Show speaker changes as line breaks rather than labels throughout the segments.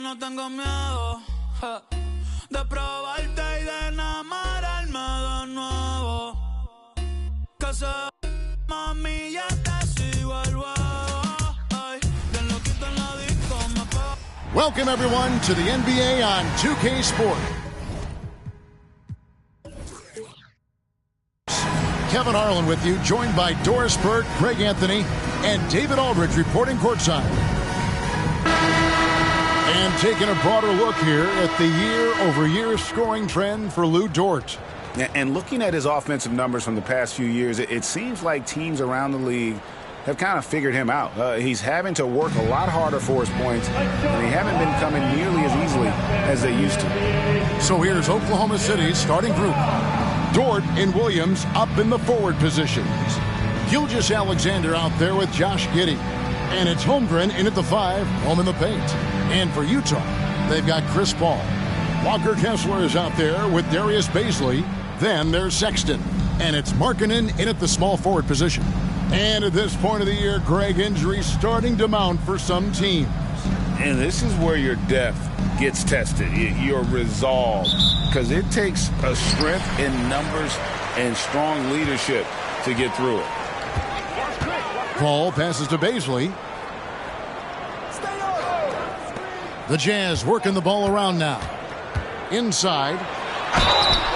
no tengo miedo de probarte y de enamorarme de nuevo. Que se mami ya te sigo el huevo. Ay, que lo quito en la disco me pego.
Welcome everyone to the NBA on 2K Sport. Kevin Harlan with you, joined by Doris Burke, Greg Anthony, and David Aldridge reporting courtside. And taking a broader look here at the year-over-year scoring trend for Lou Dort.
And looking at his offensive numbers from the past few years, it seems like teams around the league have kind of figured him out. He's having to work a lot harder for his points, and they haven't been coming nearly as easily as they used to.
So here's Oklahoma City's starting group. Dort and Williams up in the forward positions. Gilgeous-Alexander out there with Josh Giddey. And it's Holmgren in at the 5, home in the paint. And for Utah, they've got Chris Paul. Walker Kessler is out there with Darius Bazley. Then there's Sexton. And it's Markkanen in at the small forward position. And at this point of the year, Greg, injuries starting to mount for some teams.
And this is where your depth gets tested, your resolve. Because it takes a strength in numbers and strong leadership to get through it.
Paul passes to Bazley. The Jazz working the ball around now. Inside.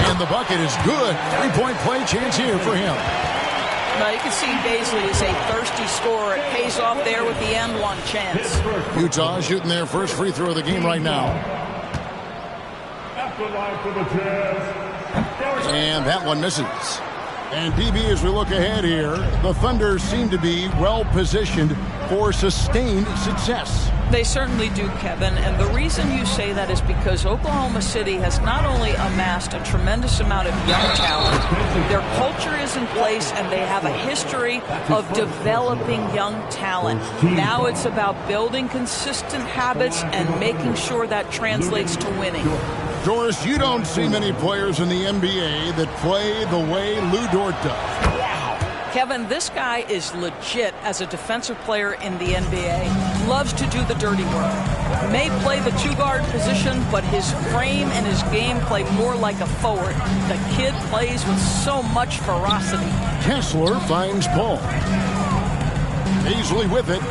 And the bucket is good. Three-point play chance here for him.
Now you can see Bazley is a thirsty scorer. It pays off there with the end one chance.
Utah shooting their first free throw of the game right now. And that one misses. And DB, as we look ahead here, the Thunder seem to be well positioned for sustained success.
They certainly do, Kevin. And the reason you say that is because Oklahoma City has not only amassed a tremendous amount of young talent, their culture is in place and they have a history of developing young talent. Now it's about building consistent habits and making sure that translates to winning.
Doris, you don't see many players in the NBA that play the way Lou Dort does.
Kevin, this guy is legit as a defensive player in the NBA. Loves to do the dirty work. May play the two-guard position, but his frame and his game play more like a forward. The kid plays with so much ferocity.
Kessler finds Paul. Bazley with it.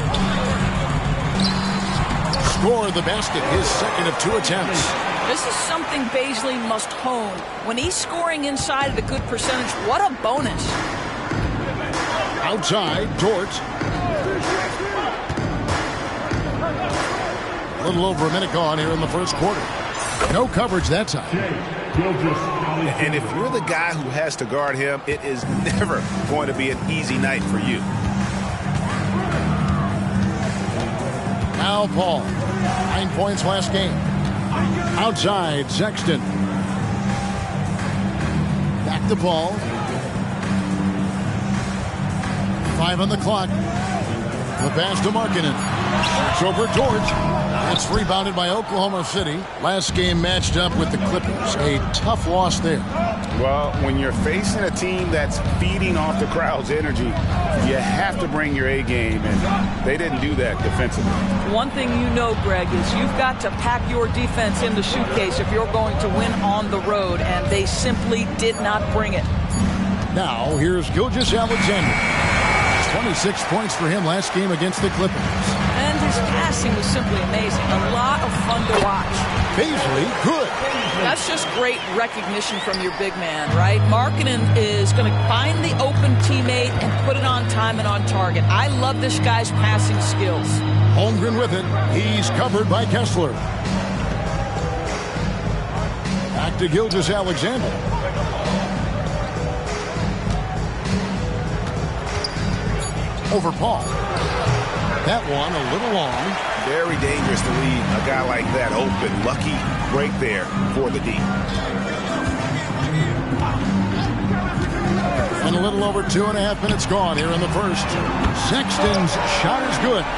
Score the basket, his second of 2 attempts.
This is something Bazley must hone. When he's scoring inside at a good percentage, what a bonus.
Outside, Dort. A little over a minute gone here in the first quarter. No coverage that time.
And if you're the guy who has to guard him, it is never going to be an easy night for you.
Now Paul. 9 points last game. Outside, Sexton. Back to Paul. 5 on the clock. The pass to Markkanen. It's over Dort. It's rebounded by Oklahoma City. Last game matched up with the Clippers. A tough loss there.
Well, when you're facing a team that's feeding off the crowd's energy, you have to bring your A game, and they didn't do that defensively.
One thing you know, Greg, is you've got to pack your defense in the suitcase if you're going to win on the road, and they simply did not bring it.
Now, here's Gilgeous-Alexander. 26 points for him last game against the Clippers.
And his passing was simply amazing. A lot of fun to watch.
Bazley, good.
That's just great recognition from your big man, right? Markkanen is going to find the open teammate and put it on time and on target. I love this guy's passing skills.
Holmgren with it. He's covered by Kessler. Back to Gilgeous-Alexander. Over Paul. That one a little long.
Very dangerous to leave a guy like that open. Lucky break there for the D.
And a little over 2.5 minutes gone here in the first. Sexton's shot is good.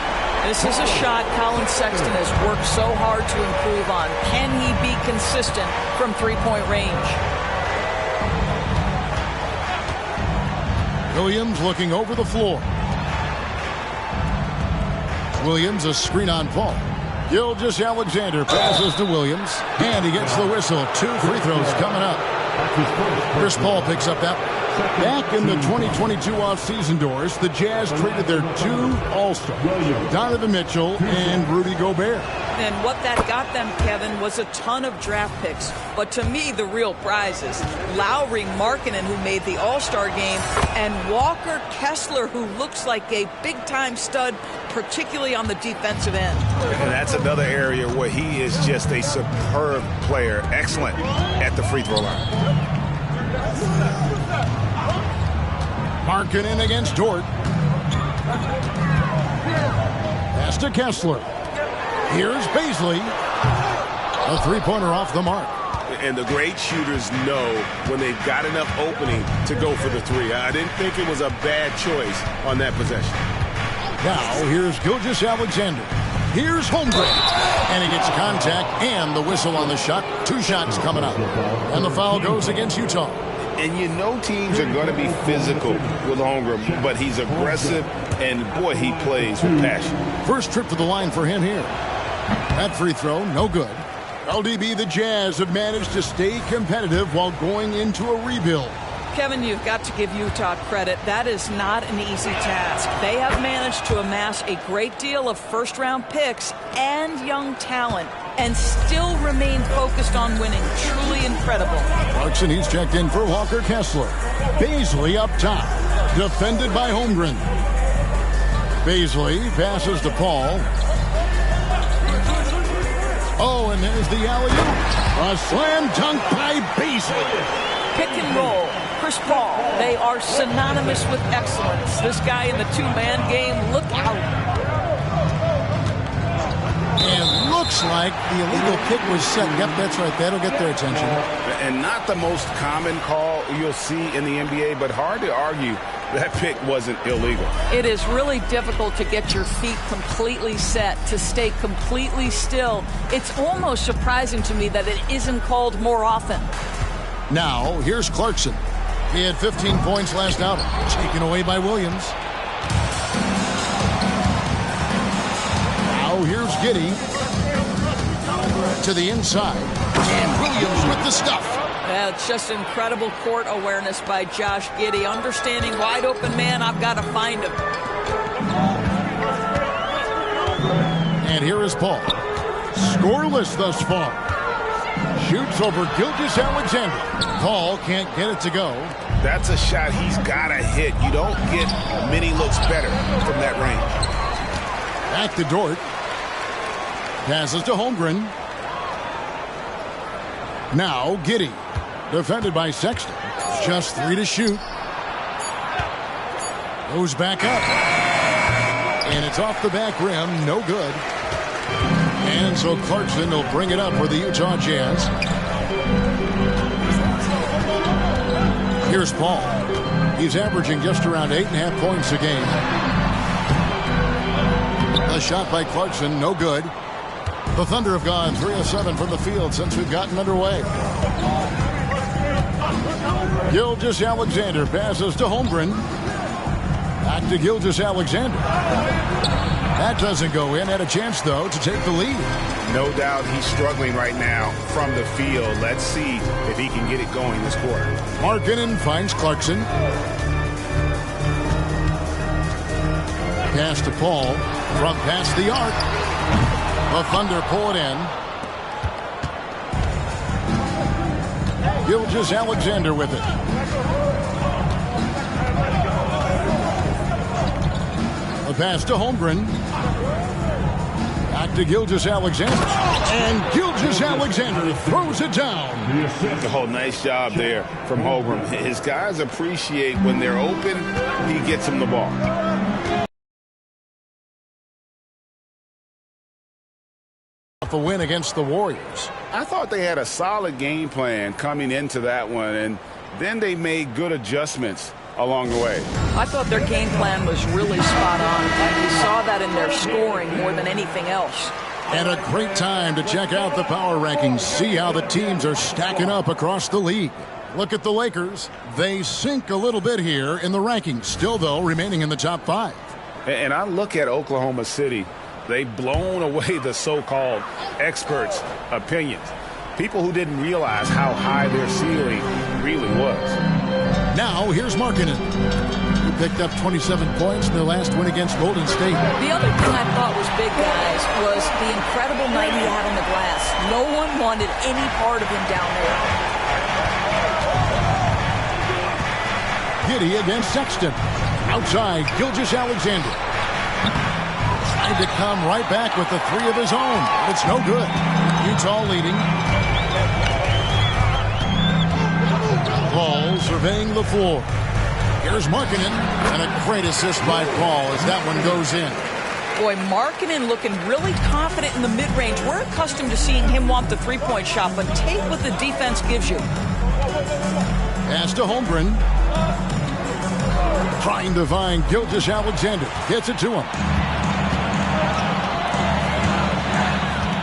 This is a shot Colin Sexton has worked so hard to improve on. Can he be consistent from three-point range?
Williams looking over the floor. Williams, a screen on Paul. Gilgeous-Alexander passes to Williams, and he gets the whistle. 2 free throws coming up. Chris Paul picks up that. Back in the 2022 offseason doors, the Jazz traded their 2 All-Stars, Donovan Mitchell and Rudy Gobert.
And what that got them, Kevin, was a ton of draft picks. But to me, the real prize is Lauri Markkanen, who made the All-Star game, and Walker Kessler, who looks like a big-time stud, particularly on the defensive end.
And that's another area where he is just a superb player, excellent at the free throw line.
Markkanen against Dort. Pass to Kessler. Here's Baisley. A three-pointer off the mark.
And the great shooters know when they've got enough opening to go for the 3. I didn't think it was a bad choice on that possession.
Now, here's Gilgeous-Alexander. Here's Holmgren. And he gets contact and the whistle on the shot. 2 shots coming up. And the foul goes against Utah.
And you know teams are going to be physical with Holmgren, but he's aggressive, and boy, he plays with passion.
First trip to the line for him here. That free throw, no good. LDB, the Jazz have managed to stay competitive while going into a rebuild.
Kevin, you've got to give Utah credit. That is not an easy task. They have managed to amass a great deal of first-round picks and young talent and still remain focused on winning. Truly incredible.
Clarkson, he's checked in for Walker Kessler. Baisley up top, defended by Holmgren. Baisley passes to Paul. Oh, and there's the alley-oop. A slam dunk by Baisley.
Pick and roll. Chris Paul, they are synonymous with excellence. This guy in the 2-man game, look out.
And looks like the illegal kick was set. Yep, that's right. That'll get their attention.
And not the most common call you'll see in the NBA, but hard to argue that pick wasn't illegal.
It is really difficult to get your feet completely set, to stay completely still. It's almost surprising to me that it isn't called more often.
Now, here's Clarkson. He had 15 points last outing, taken away by Williams. Now here's Giddey to the inside. And Williams with the stuff.
Yeah, it's just incredible court awareness by Josh Giddey. Understanding wide open man, I've got to find him.
And here is Paul. Scoreless thus far. Shoots over Gilgeous-Alexander. Paul can't get it to go.
That's a shot he's got to hit. You don't get many looks better from that range.
Back to Dort. Passes to Holmgren. Now Giddey. Defended by Sexton. Just 3 to shoot. Goes back up. And it's off the back rim. No good. And so Clarkson will bring it up for the Utah Jazz. Here's Paul. He's averaging just around 8.5 points a game. A shot by Clarkson, no good. The Thunder have gone 3 of 7 from the field since we've gotten underway. Gilgeous-Alexander passes to Holmgren. Back to Gilgeous-Alexander. That doesn't go in. Had a chance, though, to take the lead.
No doubt he's struggling right now from the field. Let's see if he can get it going this quarter.
Markkanen finds Clarkson. Pass to Paul from past the arc. The Thunder pull it in. Gilgeous-Alexander with it. A pass to Holmgren. Back to Gilgeous-Alexander. And Gilgeous-Alexander throws it down.
Oh, nice job there from Holmgren. His guys appreciate when they're open, he gets them the ball.
A win against the Warriors.
I thought they had a solid game plan coming into that one, and then they made good adjustments along the way.
I thought their game plan was really spot on, and we saw that in their scoring more than anything else.
And a great time to check out the power rankings, see how the teams are stacking up across the league. Look at the Lakers. They sink a little bit here in the rankings, still, though, remaining in the top 5.
And I look at Oklahoma City. They've blown away the so-called experts' opinions. People who didn't realize how high their ceiling really was.
Now, here's Markkanen. He picked up 27 points in their last win against Golden State.
The other thing I thought was big, guys, was the incredible night he had on the glass. No one wanted any part of him down there.
Giddey against Sexton. Outside, Gilgeous-Alexander. Trying to come right back with the three of his own. It's no good. Utah leading. Paul surveying the floor. Here's Markkanen, and a great assist by Paul as that one goes in.
Boy, Markkanen looking really confident in the mid-range. We're accustomed to seeing him want the three-point shot, but take what the defense gives you.
Pass to Holmgren. Trying to find Gilgeous-Alexander. Gets it to him.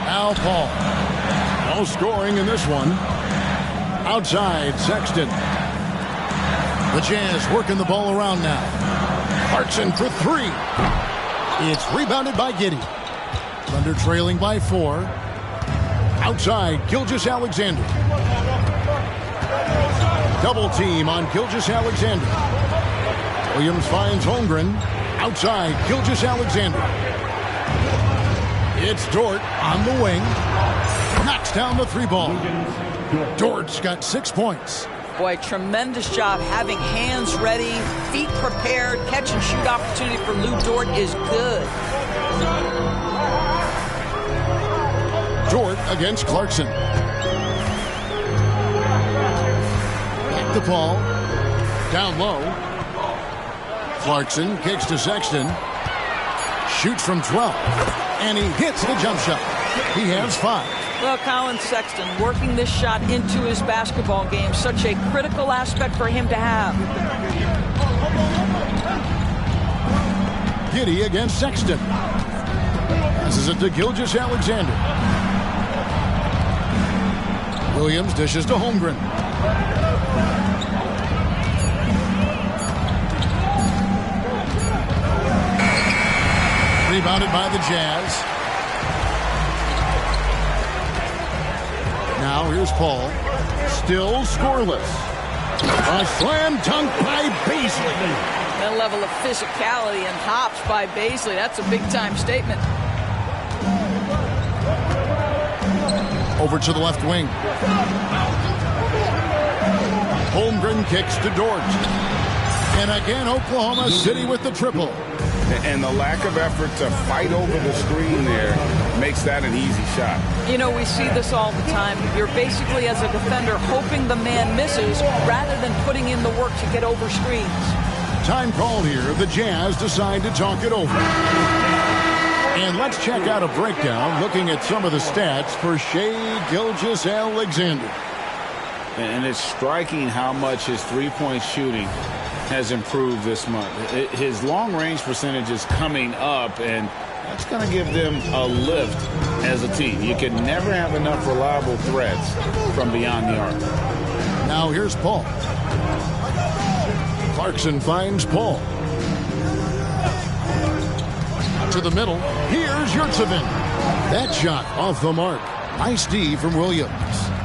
Now Paul. No scoring in this one. Outside, Sexton. The Jazz working the ball around now. Clarkson for three. It's rebounded by Giddey. Thunder trailing by 4. Outside, Gilgeous-Alexander. Double team on Gilgeous-Alexander. Williams finds Holmgren. Outside, Gilgeous-Alexander. It's Dort on the wing. Knocks down the three ball. Dort's got 6 points.
Boy, tremendous job having hands ready, feet prepared. Catch and shoot opportunity for Lou Dort is good.
Dort against Clarkson. Back to Paul. Down low. Clarkson kicks to Sexton. Shoots from 12. And he hits the jump shot. He has 5.
Well, Colin Sexton working this shot into his basketball game. Such a critical aspect for him to have.
Giddey against Sexton. Passes it to Gilgeous-Alexander. Williams dishes to Holmgren. Rebounded by the Jazz. Now here's Paul. Still scoreless. A slam dunk by Baisley.
That level of physicality and hops by Baisley. That's a big-time statement.
Over to the left wing. Holmgren kicks to Dort. And again, Oklahoma City with the triple.
And the lack of effort to fight over the screen there makes that an easy shot.
You know, we see this all the time. You're basically, as a defender, hoping the man misses rather than putting in the work to get over screens.
Time called here. The Jazz decide to talk it over. And let's check out a breakdown looking at some of the stats for Shai Gilgeous-Alexander.
And it's striking how much his three-point shooting has improved this month. His long-range percentage is coming up, and that's going to give them a lift as a team. You can never have enough reliable threats from beyond the arc.
Now here's Paul. Clarkson finds Paul. To the middle. Here's Yurtseven. That shot off the mark. Nice D from Williams.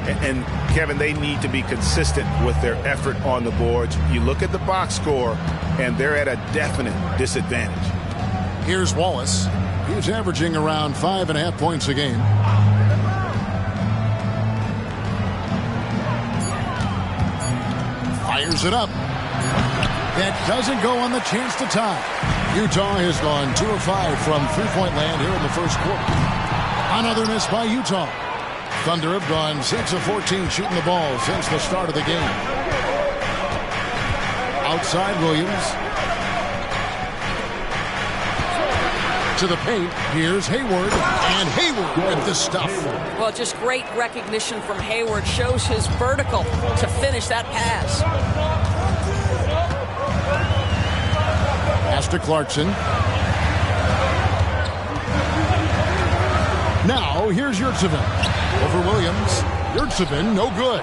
And Kevin, they need to be consistent with their effort on the boards. You look at the box score, and they're at a definite disadvantage.
Here's Wallace. He's averaging around 5.5 points a game. Fires it up. That doesn't go on the chance to tie. Utah has gone 2 of 5 from three-point land here in the first quarter. Another miss by Utah. Thunder have gone 6 of 14 shooting the ball since the start of the game. Outside Williams. To the paint. Here's Hayward. And Hayward with the stuff.
Well, just great recognition from Hayward. Shows his vertical to finish that pass.
Pass to Clarkson. Now, here's Yurtseven. Over Williams. Yurtseven, no good.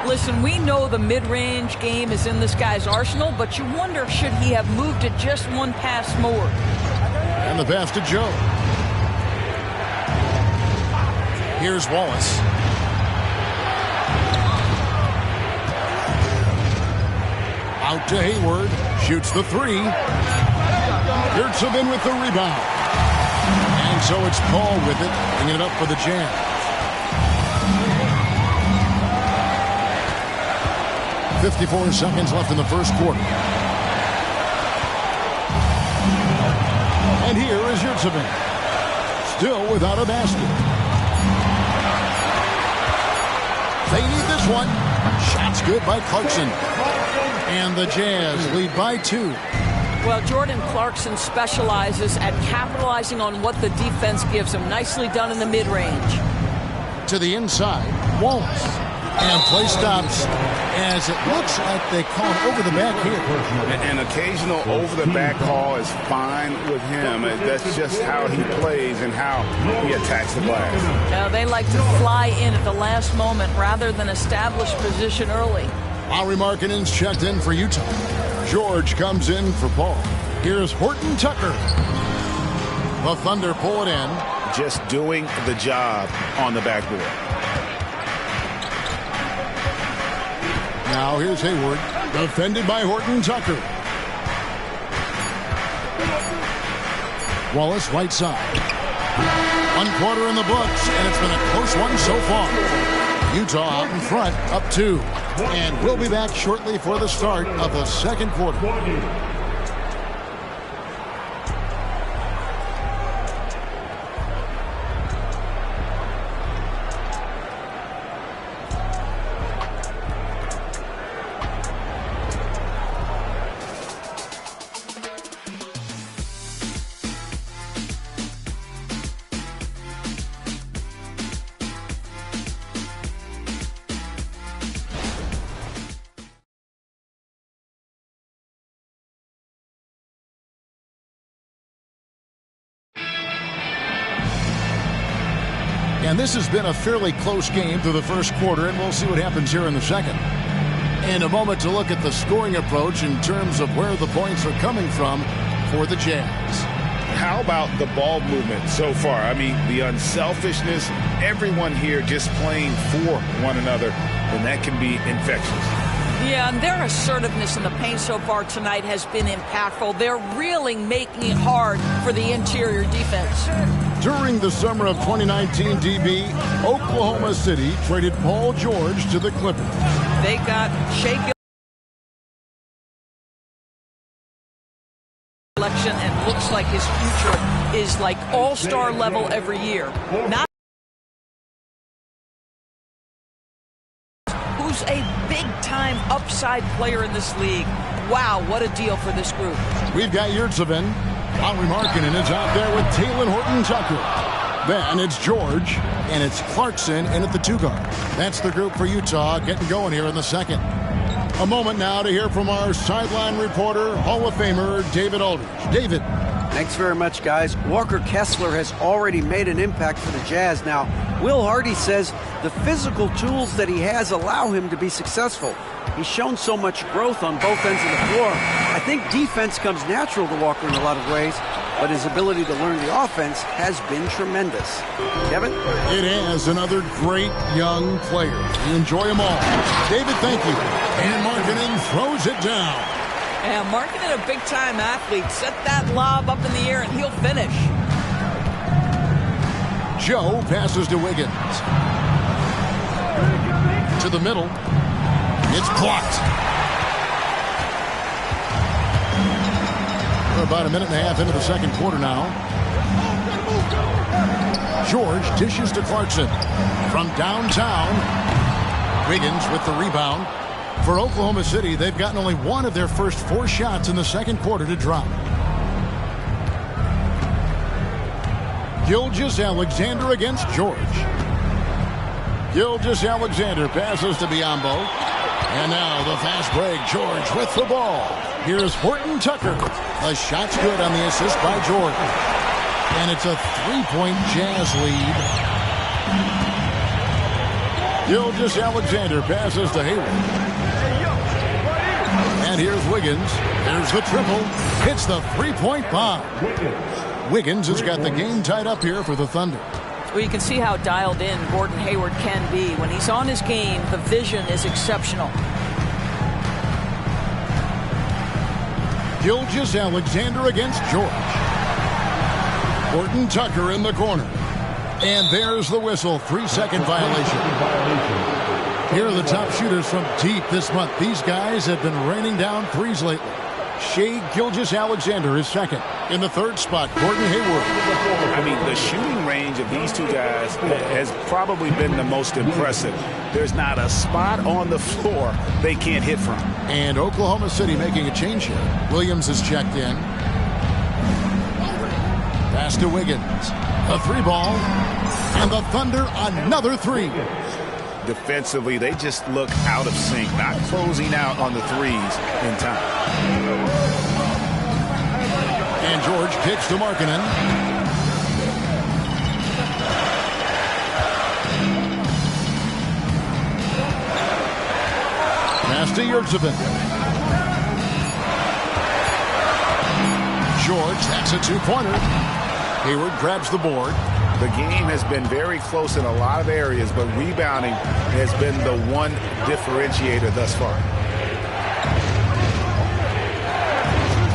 Listen, we know the mid-range game is in this guy's arsenal, but you wonder, should he have moved it just one pass more?
And the pass to Joe. Here's Wallace. Out to Hayward. Shoots the three. Yurtseven with the rebound. And so it's Paul with it, bringing it up for the Jazz. .54 seconds left in the first quarter. And here is Yurtseven. Still without a basket. They need this one. Shots good by Clarkson. And the Jazz lead by 2.
Well, Jordan Clarkson specializes at capitalizing on what the defense gives him. Nicely done in the mid-range.
To the inside, Wallace. And play stops as it looks like they call it over the back here.
An occasional over-the-back call is fine with him. That's just how he plays and how he attacks the glass.
Now, they like to fly in at the last moment rather than establish position early.
Lauri Markkanen's checked in for Utah. George comes in for Paul. Here's Horton Tucker. The Thunder pull it in.
Just doing the job on the backboard.
Now here's Hayward. Defended by Horton Tucker. Wallace right side. 1 quarter in the books, and it's been a close one so far. Utah out in front, up 2. And we'll be back shortly for the start of the second quarter. And this has been a fairly close game through the first quarter, and we'll see what happens here in the second. In a moment to look at the scoring approach in terms of where the points are coming from for the Jazz.
How about the ball movement so far? I mean, the unselfishness, everyone here just playing for one another, and that can be infectious.
Yeah, and their assertiveness in the paint so far tonight has been impactful. They're really making it hard for the interior defense.
During the summer of 2019, DB, Oklahoma City traded Paul George to the Clippers.
They got Shea selection, and looks like his future is like all-star level every year. Not who's a big-time upside player in this league. Wow, what a deal for this group.
We've got Yurtseven. Lauri Markkanen is out there with Talen Horton-Tucker. Then it's George, and it's Clarkson in at the 2 guard. That's the group for Utah getting going here in the second. A moment now to hear from our sideline reporter, Hall of Famer David Aldridge. David.
Thanks very much, guys. Walker Kessler has already made an impact for the Jazz. Now, Will Hardy says the physical tools that he has allow him to be successful. He's shown so much growth on both ends of the floor. I think defense comes natural to Walker in a lot of ways, but his ability to learn the offense has been tremendous. Kevin?
It has another great young player. You enjoy them all. David, thank you. And Markkanen throws it down.
And Markkanen, a big-time athlete. Set that lob up in the air, and he'll finish.
Joe passes to Wiggins. To the middle. It's blocked. We're about a minute and a half into the second quarter now. George dishes to Clarkson. From downtown, Wiggins with the rebound. For Oklahoma City, they've gotten only one of their first 4 shots in the second quarter to drop. Gilgeous-Alexander against George. Gilgeous-Alexander passes to Biyombo. And now the fast break. George with the ball. Here's Horton Tucker. The shot's good on the assist by George. And it's a 3-point Jazz lead. Gilgeous-Alexander passes to Hayward. And here's Wiggins. There's the triple. Hits the 3-point bomb. Wiggins has got the game tied up here for the Thunder.
Well, you can see how dialed in Gordon Hayward can be. When he's on his game, the vision is exceptional.
Gilgeous-Alexander against George. Horton Tucker in the corner. And there's the whistle. 3-second violation. Here are the top shooters from deep this month. These guys have been raining down threes lately. Shai Gilgeous-Alexander is second. In the third spot, Gordon Hayward.
I mean, the shooting range of these two guys has probably been the most impressive. There's not a spot on the floor they can't hit from.
And Oklahoma City making a change here. Williams is checked in. Pass to Wiggins. A three ball. And the Thunder another three.
Defensively, they just look out of sync, not closing out on the threes in time.
And George kicks to Markkanen. Pass to Yurtseven. George, that's a two-pointer. Hayward grabs the board.
The game has been very close in a lot of areas, but rebounding has been the one differentiator thus far.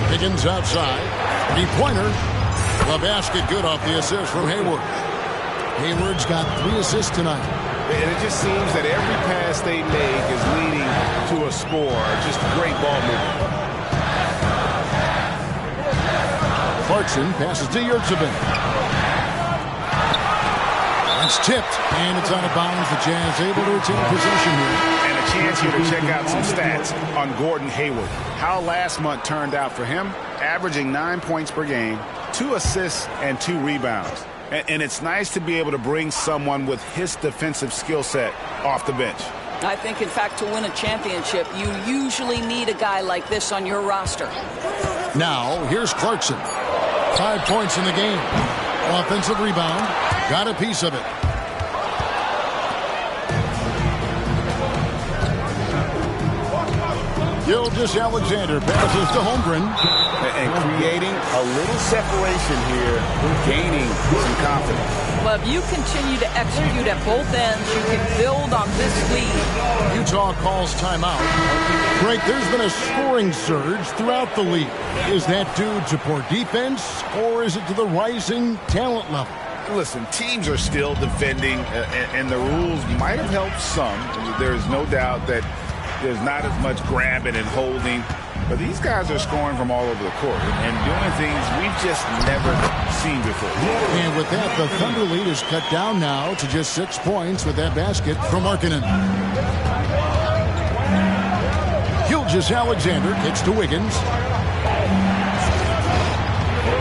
Higgins outside. Three-pointer. The basket good off the assist from Hayward. Hayward's got 3 assists tonight.
And it just seems that every pass they make is leading to a score. Just great ball movement.
Clarkson passes to Yurtseven. It's tipped, and it's out of bounds. The Jazz able to retain possession here.
And a chance here to check out some stats on Gordon Hayward. How last month turned out for him, averaging 9 points per game, 2 assists, and 2 rebounds. And it's nice to be able to bring someone with his defensive skill set off the bench.
I think, in fact, to win a championship, you usually need a guy like this on your roster.
Now, here's Clarkson. 5 points in the game. Offensive rebound. Got a piece of it. Gilgeous-Alexander passes to Holmgren.
And creating a little separation here, gaining some confidence.
Well, if you continue to execute at both ends, you can build on this lead.
Utah calls timeout. Greg, there's been a scoring surge throughout the league. Is that due to poor defense, or is it to the rising talent level?
Listen, teams are still defending, and the rules might have helped some. There's no doubt that there's not as much grabbing and holding. But these guys are scoring from all over the court and doing things we've just never seen before.
And with that, the Thunder lead is cut down now to just 6 points with that basket from Markkanen. Gilgeous-Alexander kicks to Wiggins.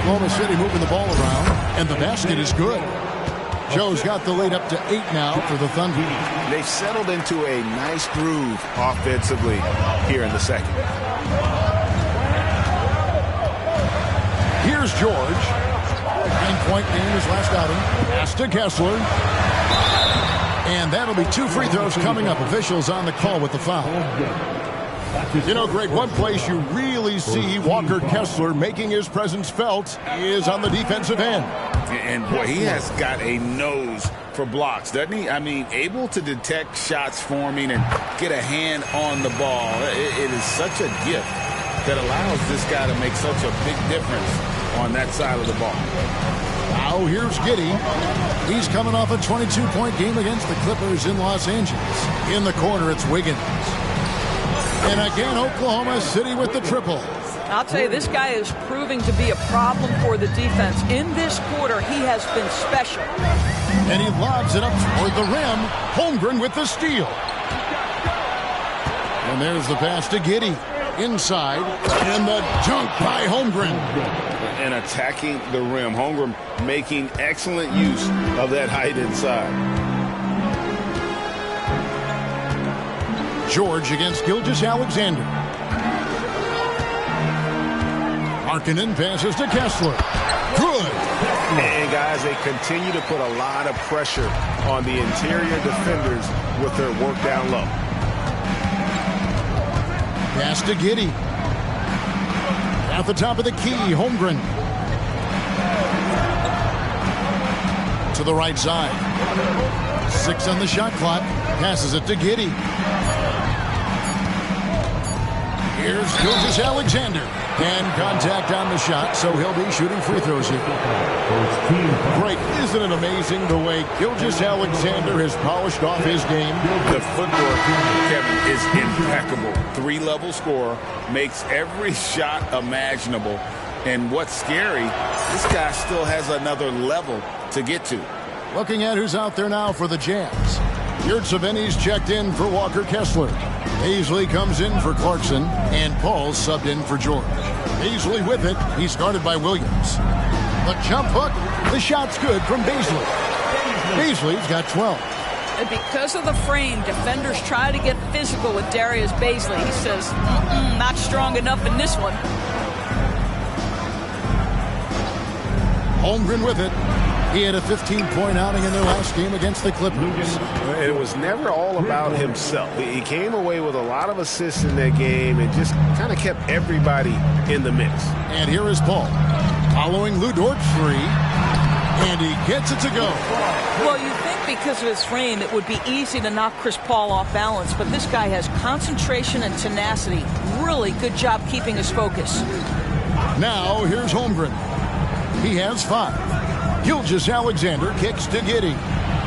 Oklahoma City moving the ball around, and the basket is good. Joe's got the lead up to 8 now for the Thunder.
They've settled into a nice groove offensively here in the second.
Here's George. 9-point game his last outing. Pass to Kessler. And that'll be 2 free throws coming up. Officials on the call with the foul. You know, Greg, one place you really see Walker Kessler making his presence felt is on the defensive end.
And boy, he has got a nose for blocks, doesn't he? I mean, able to detect shots forming and get a hand on the ball. It is such a gift that allows this guy to make such a big difference on that side of the ball.
Now here's Giddey. He's coming off a 22-point game against the Clippers in Los Angeles. In the corner, it's Wiggins. And again, Oklahoma City with the triple.
I'll tell you, this guy is proving to be a problem for the defense. In this quarter, he has been special.
And he lobs it up toward the rim. Holmgren with the steal. And there's the pass to Giddey. Inside. And the dunk by Holmgren.
And attacking the rim. Holmgren making excellent use of that height inside.
George against Gilgeous-Alexander. Markkanen passes to Kessler. Good.
And guys, they continue to put a lot of pressure on the interior defenders with their work down low.
Pass to Giddey. At the top of the key, Holmgren. to the right side. 6 on the shot clock. Passes it to Giddey. Here's Gilgeous-Alexander. And contact on the shot, so he'll be shooting free throws here. Great. Isn't it amazing the way Gilgeous-Alexander has polished off his game?
The footwork, Kevin, is impeccable. 3-level scorer, makes every shot imaginable. And what's scary, this guy still has another level to get to.
Looking at who's out there now for the Jazz. Yurtseven's checked in for Walker Kessler. Paisley comes in for Clarkson, and Paul's subbed in for George. Paisley with it. He's guarded by Williams. The jump hook. The shot's good from Paisley. Paisley's got 12.
And because of the frame, defenders try to get physical with Darius Paisley. He says, not strong enough in this one.
Holmgren with it. He had a 15-point outing in their last game against the Clippers.
It was never all about himself. He came away with a lot of assists in that game and just kind of kept everybody in the mix.
And here is Paul following Lou Dort's 3, and he gets it to go.
Well, you think because of his frame it would be easy to knock Chris Paul off balance, but this guy has concentration and tenacity. Really good job keeping his focus.
Now here's Holmgren. He has 5. Gilgeous-Alexander kicks to Giddey.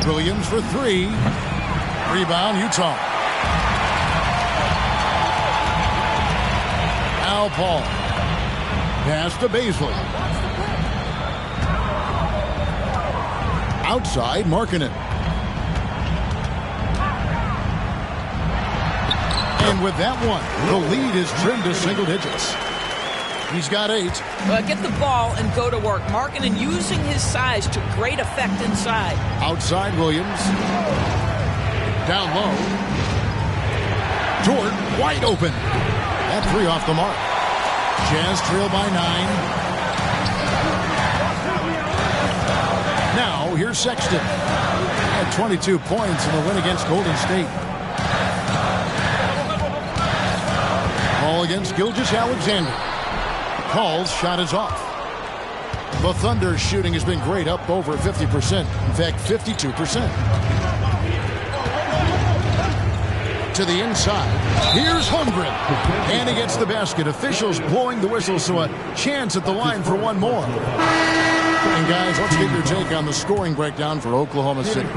Williams for 3. Rebound, Utah. Now Paul. Pass to Paisley. Outside, Markkanen. And with that one, the lead is trimmed to single digits. He's got 8.
Get the ball and go to work. Markkanen using his size to great effect inside.
Outside, Williams. Down low. Jordan wide open. That 3 off the mark. Jazz trail by 9. Now, here's Sexton. At 22 points in the win against Golden State. Ball against Gilgeous-Alexander. Paul's shot is off. The Thunder's shooting has been great, up over 50%. In fact, 52%. To the inside. Here's Holmgren. And he gets the basket. Officials blowing the whistle, so a chance at the line for one more. And guys, let's get your take on the scoring breakdown for Oklahoma City.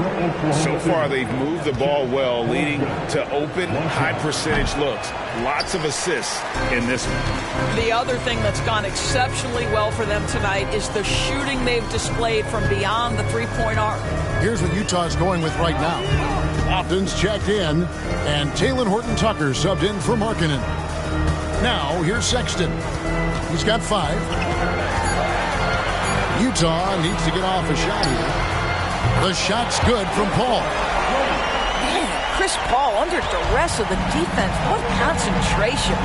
So far, they've moved the ball well, leading to open, high-percentage looks. Lots of assists in this one.
The other thing that's gone exceptionally well for them tonight is the shooting they've displayed from beyond the three-point arc.
Here's what Utah's going with right now. Lofton's checked in, and Talen Horton-Tucker subbed in for Markkanen. Now, here's Sexton. He's got 5. Utah needs to get off a shot here. The shot's good from Paul.
Man, Chris Paul under duress of the defense. What concentration.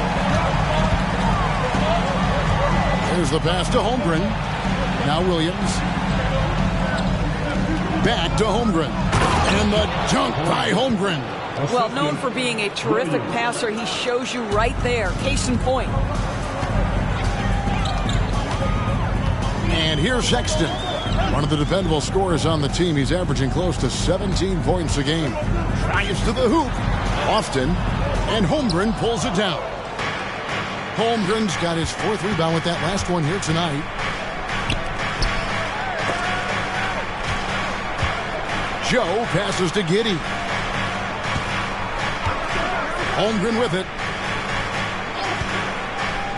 There's the pass to Holmgren. Now Williams. Back to Holmgren. And the dunk by Holmgren.
Well, known for being a terrific passer, he shows you right there. Case in point.
And here's Sexton, one of the dependable scorers on the team. He's averaging close to 17 points a game. Drives to the hoop, often, and Holmgren pulls it down. Holmgren's got his 4th rebound with that last one here tonight. Joe passes to Giddey. Holmgren with it.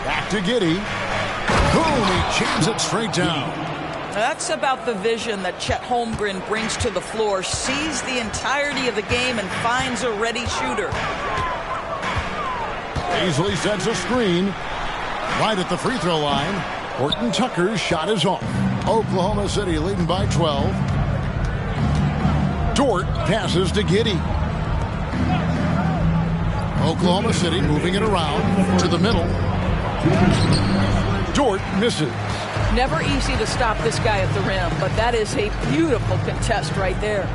Back to Giddey. Boom, he jams it straight down.
That's about the vision that Chet Holmgren brings to the floor. Sees the entirety of the game and finds a ready shooter.
Paisley sets a screen. Right at the free throw line. Horton-Tucker's shot is off. Oklahoma City leading by 12. Dort passes to Giddey. Oklahoma City moving it around to the middle. Dort misses.
Never easy to stop this guy at the rim, but that is a beautiful contest right there.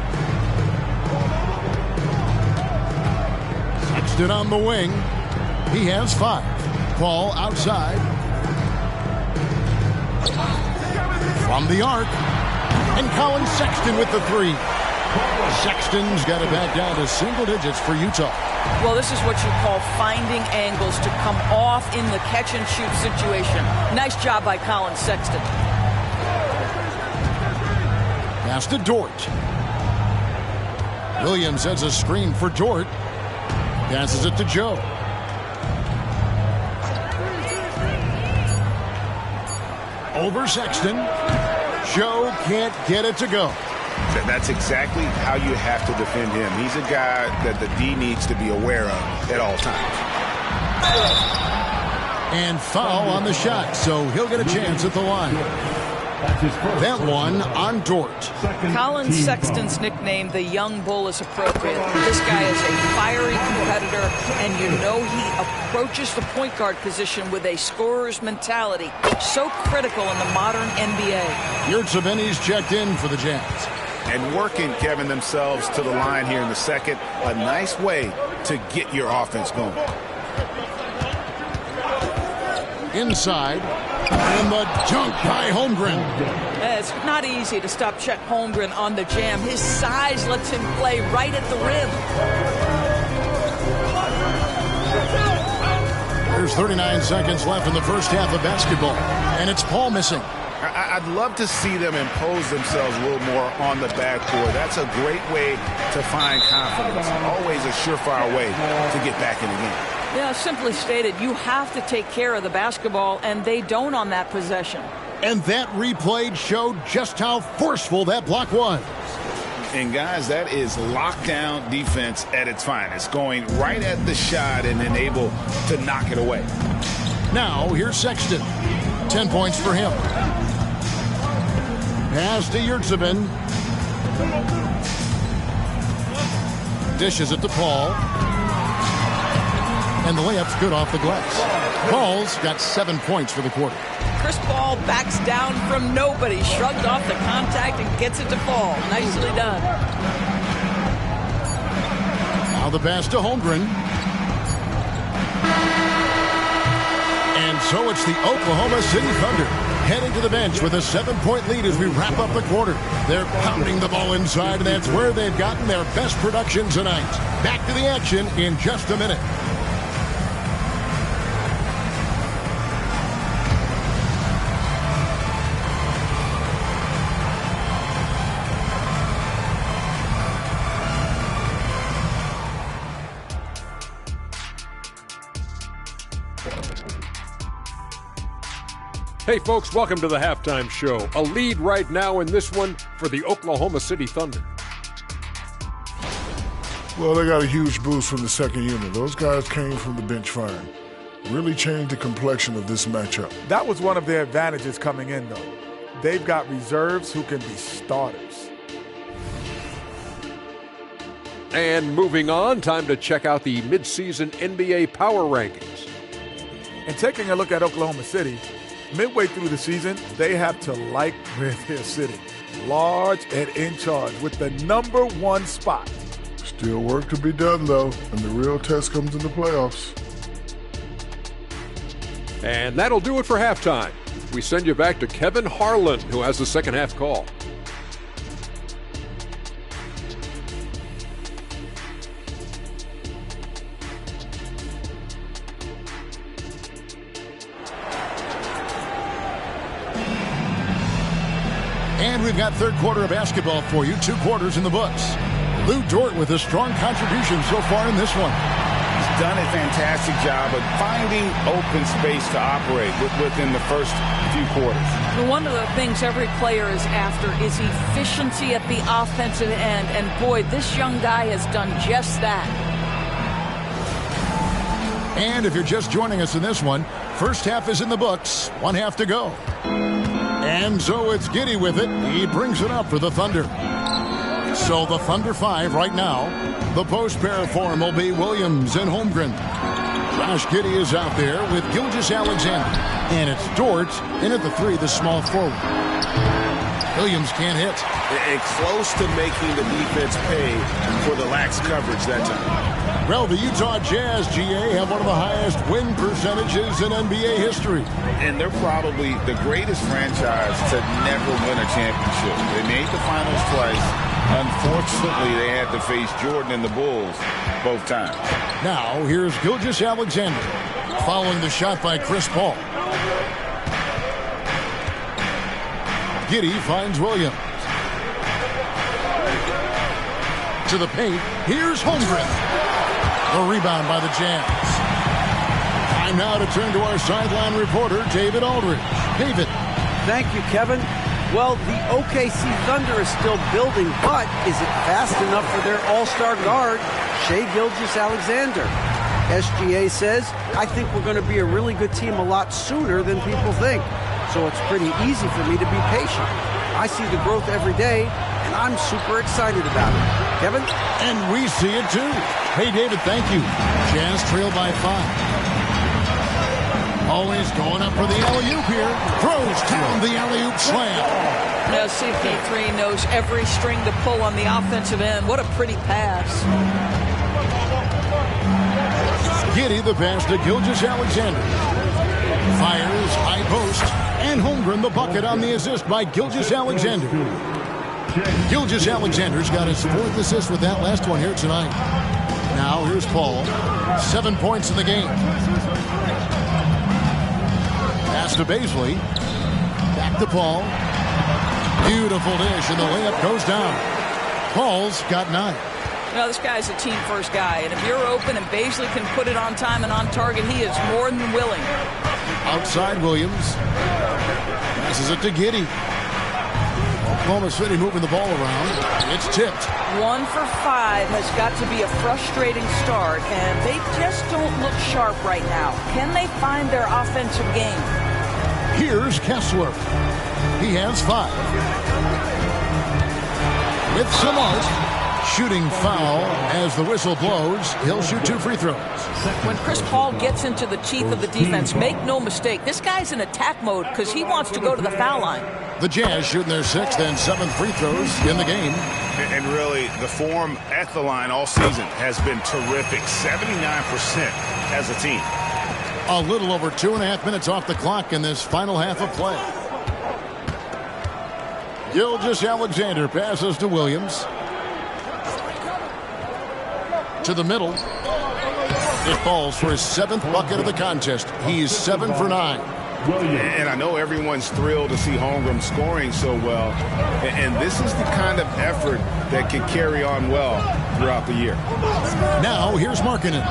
Sexton on the wing. He has 5. Paul outside. From the arc. And Colin Sexton with the three. Sexton's got it back down to single digits for Utah.
Well, this is what you call finding angles to come off in the catch-and-shoot situation. Nice job by Colin Sexton.
Pass to Dort. Williams has a screen for Dort. Passes it to Joe. Over Sexton. Joe can't get it to go.
That's exactly how you have to defend him. He's a guy that the D needs to be aware of at all times.
And foul on the shot, so he'll get a chance at the line. That one on Dort.
Colin Sexton's nickname, the Young Bull, is appropriate. This guy is a fiery competitor, and you know he approaches the point guard position with a scorer's mentality. So critical in the modern NBA.
Yurtseven's checked in for the Jazz.
And working, Kevin, themselves to the line here in the second. A nice way to get your offense going.
Inside. And the dunk by Holmgren.
It's not easy to stop Chet Holmgren on the jam. His size lets him play right at the rim.
There's 39 seconds left in the first half of basketball. And it's Paul missing.
I'd love to see them impose themselves a little more on the backboard. That's a great way to find confidence. Always a surefire way to get back in the game.
Yeah, simply stated, you have to take care of the basketball, and they don't on that possession.
And that replay showed just how forceful that block was.
And, guys, that is lockdown defense at its finest, going right at the shot and then able to knock it away.
Now, here's Sexton. 10 points for him. Pass to Yurtseven. Dishes it to Paul. And the layup's good off the glass. Paul's got 7 points for the quarter.
Chris Paul backs down from nobody, shrugged off the contact and gets it to Paul. Nicely done.
Now the pass to Holmgren. And so it's the Oklahoma City Thunder heading to the bench with a 7-point lead as we wrap up the quarter. They're pounding the ball inside, and that's where they've gotten their best production tonight. Back to the action in just a minute.
Hey folks, welcome to the halftime show. A lead right now in this one for the Oklahoma City Thunder.
Well, they got a huge boost from the second unit. Those guys came from the bench fine. Really changed the complexion of this matchup.
That was one of their advantages coming in, though. They've got reserves who can be starters.
And moving on, time to check out the midseason NBA power rankings.
And taking a look at Oklahoma City, midway through the season, they have to like where they're sitting. Large and in charge with the #1 spot.
Still work to be done, though, and the real test comes in the playoffs.
And that'll do it for halftime. We send you back to Kevin Harlan, who has the second half call.
And we've got third quarter of basketball for you. 2 quarters in the books. Lou Dort with a strong contribution so far in this one.
He's done a fantastic job of finding open space to operate within the first few quarters.
Well, one of the things every player is after is efficiency at the offensive end. And boy, this young guy has done just that.
And if you're just joining us in this one, first half is in the books. 1 half to go. And so it's Giddey with it. He brings it up for the Thunder. So the Thunder 5 right now. The post pair for him will be Williams and Holmgren. Josh Giddey is out there with Gilgeous Alexander. And it's Dort in at the 3, the small forward. Williams can't hit.
And close to making the defense pay for the lax coverage that time.
Well, the Utah Jazz, GA, have one of the highest win percentages in NBA history.
And they're probably the greatest franchise to never win a championship. They made the finals twice. Unfortunately, they had to face Jordan and the Bulls both times.
Now, here's Gilgeous-Alexander following the shot by Chris Paul. Giddey finds Williams. To the paint. Here's Holmgren. The rebound by the Jazz. Time now to turn to our sideline reporter, David Aldridge. David.
Thank you, Kevin. Well, the OKC Thunder is still building, but is it fast enough for their all-star guard, Shai Gilgeous-Alexander? SGA says, I think we're going to be a really good team a lot sooner than people think. So it's pretty easy for me to be patient. I see the growth every day, and I'm super excited about it. Kevin?
And we see it too. Hey, David, thank you. Jazz trail by 5. Always going up for the alley-oop here. Throws down the alley-oop slam.
Now CP3 knows every string to pull on the offensive end. What a pretty pass.
Giddey the pass to Gilgeous-Alexander. Fires, high post, and Holmgren the bucket on the assist by Gilgeous-Alexander. Gilgeous-Alexander's got his 4th assist with that last one here tonight. Now here's Paul. 7 points in the game. Pass to Baisley. Back to Paul. Beautiful dish, and the layup goes down. Paul's got 9.
Now, this guy's a team-first guy, and if you're open and Baisley can put it on time and on target, he is more than willing.
Outside Williams. Passes it to Giddey. Oklahoma City moving the ball around. It's tipped.
1 for 5 has got to be a frustrating start, and they just don't look sharp right now. Can they find their offensive game?
Here's Kessler. He has 5. With some art. Shooting foul as the whistle blows. He'll shoot 2 free throws.
When Chris Paul gets into the teeth of the defense, make no mistake, this guy's in attack mode because he wants to go to the foul line.
The Jazz shooting their 6th and 7th free throws in the game.
And really, the form at the line all season has been terrific. 79% as a team.
A little over 2.5 minutes off the clock in this final half of play. Gilgeous-Alexander passes to Williams. To the middle. It falls for his 7th bucket of the contest. He's 7 for 9.
And I know everyone's thrilled to see Holmgren scoring so well. And this is the kind of effort that can carry on well throughout the year.
Now here's Markkanen.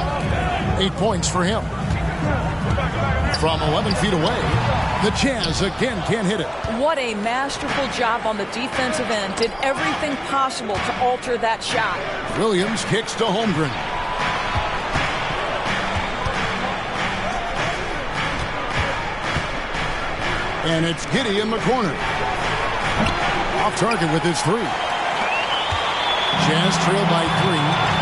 8 points for him. From 11 feet away, the Jazz again can't hit it.
What a masterful job on the defensive end. Did everything possible to alter that shot.
Williams kicks to Holmgren. And it's Giddey in the corner. Off target with his 3. Jazz trail by 3.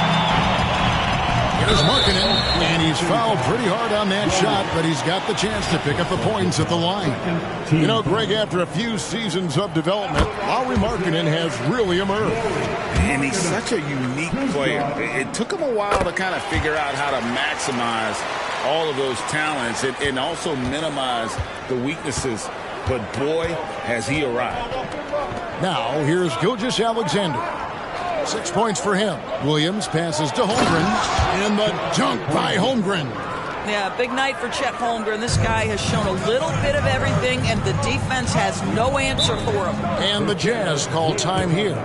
Here's Markkanen, and he's fouled pretty hard on that shot, but he's got the chance to pick up the points at the line. You know, Greg, after a few seasons of development, Lauri Markkanen has really emerged.
And he's such a unique player. It took him a while to kind of figure out how to maximize all of those talents and also minimize the weaknesses. But boy, has he arrived.
Now, here's Gilgeous-Alexander. 6 points for him. Williams passes to Holmgren. And the dunk by Holmgren.
Yeah, big night for Chet Holmgren. This guy has shown a little bit of everything, and the defense has no answer for him.
And the Jazz call time here.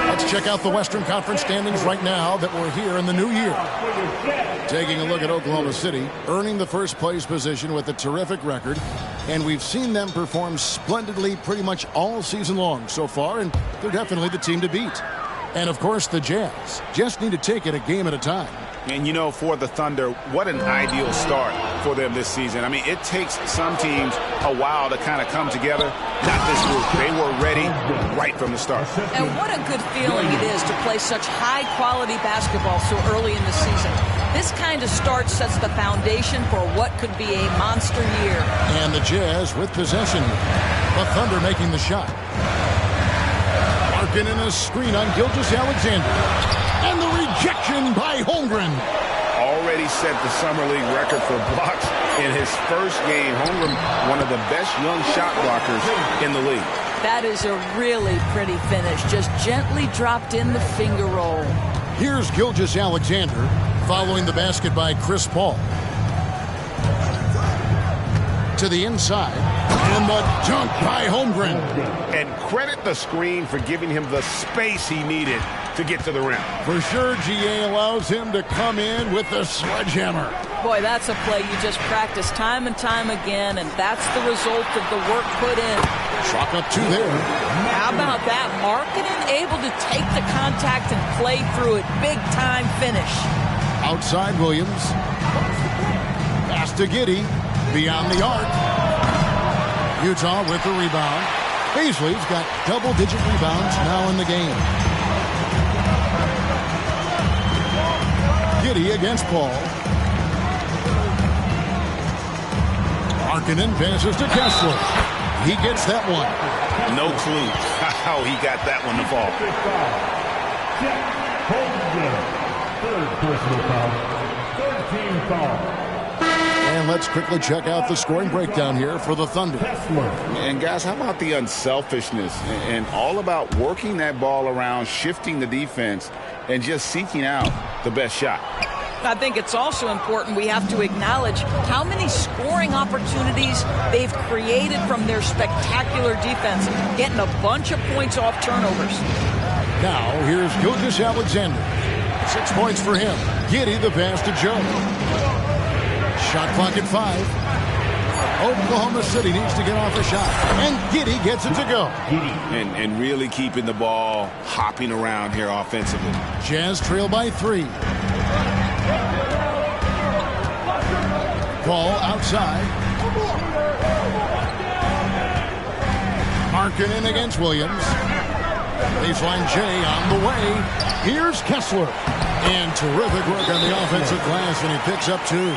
Let's check out the Western Conference standings right now that we're here in the new year. Taking a look at Oklahoma City, earning the first place position with a terrific record. And we've seen them perform splendidly pretty much all season long so far, and they're definitely the team to beat. And, of course, the Jazz just need to take it a game at a time.
And, you know, for the Thunder, what an ideal start for them this season. I mean, it takes some teams a while to kind of come together. Not this group. They were ready right from the start.
And what a good feeling it is to play such high-quality basketball so early in the season. This kind of start sets the foundation for what could be a monster year.
And the Jazz with possession. The Thunder making the shot. Larkin in a screen on Gilgeous-Alexander. And the rejection by Holmgren.
Already set the Summer League record for blocks in his first game. Holmgren, one of the best young shot blockers in the league.
That is a really pretty finish. Just gently dropped in the finger roll.
Here's Gilgeous-Alexander following the basket by Chris Paul. To the inside. And the dunk by Holmgren.
And credit the screen for giving him the space he needed to get to the rim.
For sure, GA allows him to come in with the sledgehammer.
Boy, that's a play you just practice time and time again, and that's the result of the work put in.
Chalk up 2 there.
How about that? Markkanen able to take the contact and play through it. Big time finish.
Outside Williams. Pass to Giddey. Beyond the arc. Utah with the rebound. Paisley's got double-digit rebounds now in the game. Giddey against Paul. Markkanen passes to Kessler. He gets that one.
No clue how he got that one to fall.
Third personal foul. 13 foul.
And let's quickly check out the scoring breakdown here for the Thunder.
And guys, how about the unselfishness and all about working that ball around, shifting the defense, and just seeking out the best shot?
I think it's also important we have to acknowledge how many scoring opportunities they've created from their spectacular defense, getting a bunch of points off turnovers.
Now, here's Gilgeous-Alexander. 6 points for him. Giddey the pass to Joe. Shot clock at 5. Oklahoma City needs to get off a shot. And Giddey gets it to go.
And really keeping the ball hopping around here offensively.
Jazz trail by 3. Ball outside. Markkanen against Williams. Baseline J on the way. Here's Kessler. And terrific work on the offensive glass, and he picks up 2.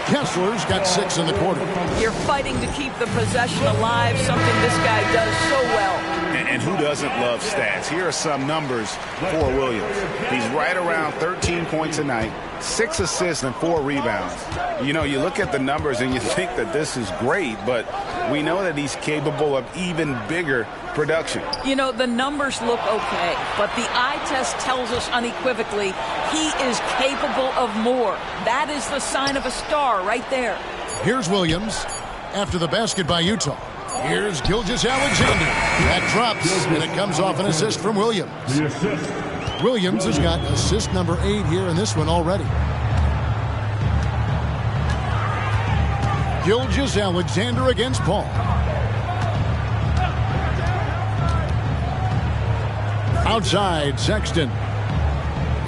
Kessler's got 6 in the quarter.
You're fighting to keep the possession alive, something this guy does so well.
And who doesn't love stats? Here are some numbers for Williams. He's right around 13 points a night, 6 assists and 4 rebounds. You know, you look at the numbers and you think that this is great, but we know that he's capable of even bigger production.
You know, the numbers look okay, but the eye test tells us unequivocally he is capable of more. That is the sign of a star right there.
Here's Williams after the basket by Utah. Here's Gilgeous-Alexander. That drops, and it comes off an assist from Williams. Williams has got assist number 8 here in this one already. Gilgeous-Alexander against Paul. Outside, Sexton.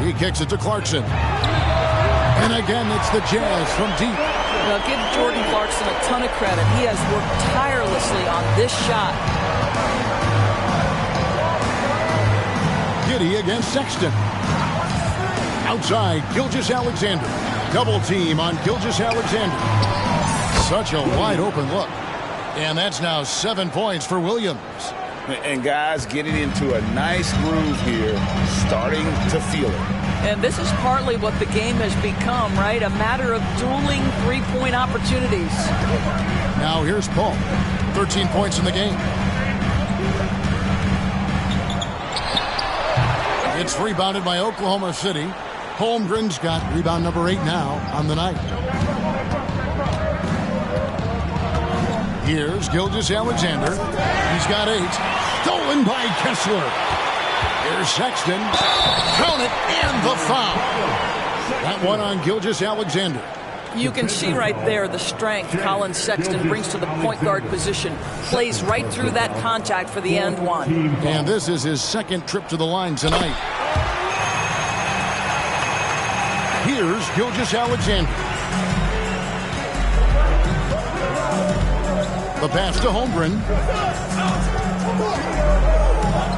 He kicks it to Clarkson. And again, it's the Jazz from deep.
Well, give Jordan Clarkson a ton of credit. He has worked tirelessly on this shot.
Giddey against Sexton. Outside, Gilgeous-Alexander. Double team on Gilgeous-Alexander. Such a wide open look. And that's now 7 points for Williams.
And guys getting into a nice groove here, starting to feel it.
And this is partly what the game has become, right? A matter of dueling three-point opportunities.
Now here's Paul. 13 points in the game. It's rebounded by Oklahoma City. Holmgren's got rebound number 8 now on the night. Here's Gilgeous-Alexander. He's got 8. Stolen by Kessler. Here's Sexton. Count it, and the foul. That one on Gilgeous-Alexander.
You can see right there the strength Colin Sexton brings to the point guard position. Plays right through that contact for the and one.
And this is his second trip to the line tonight. Here's Gilgeous-Alexander. The pass to Holmgren.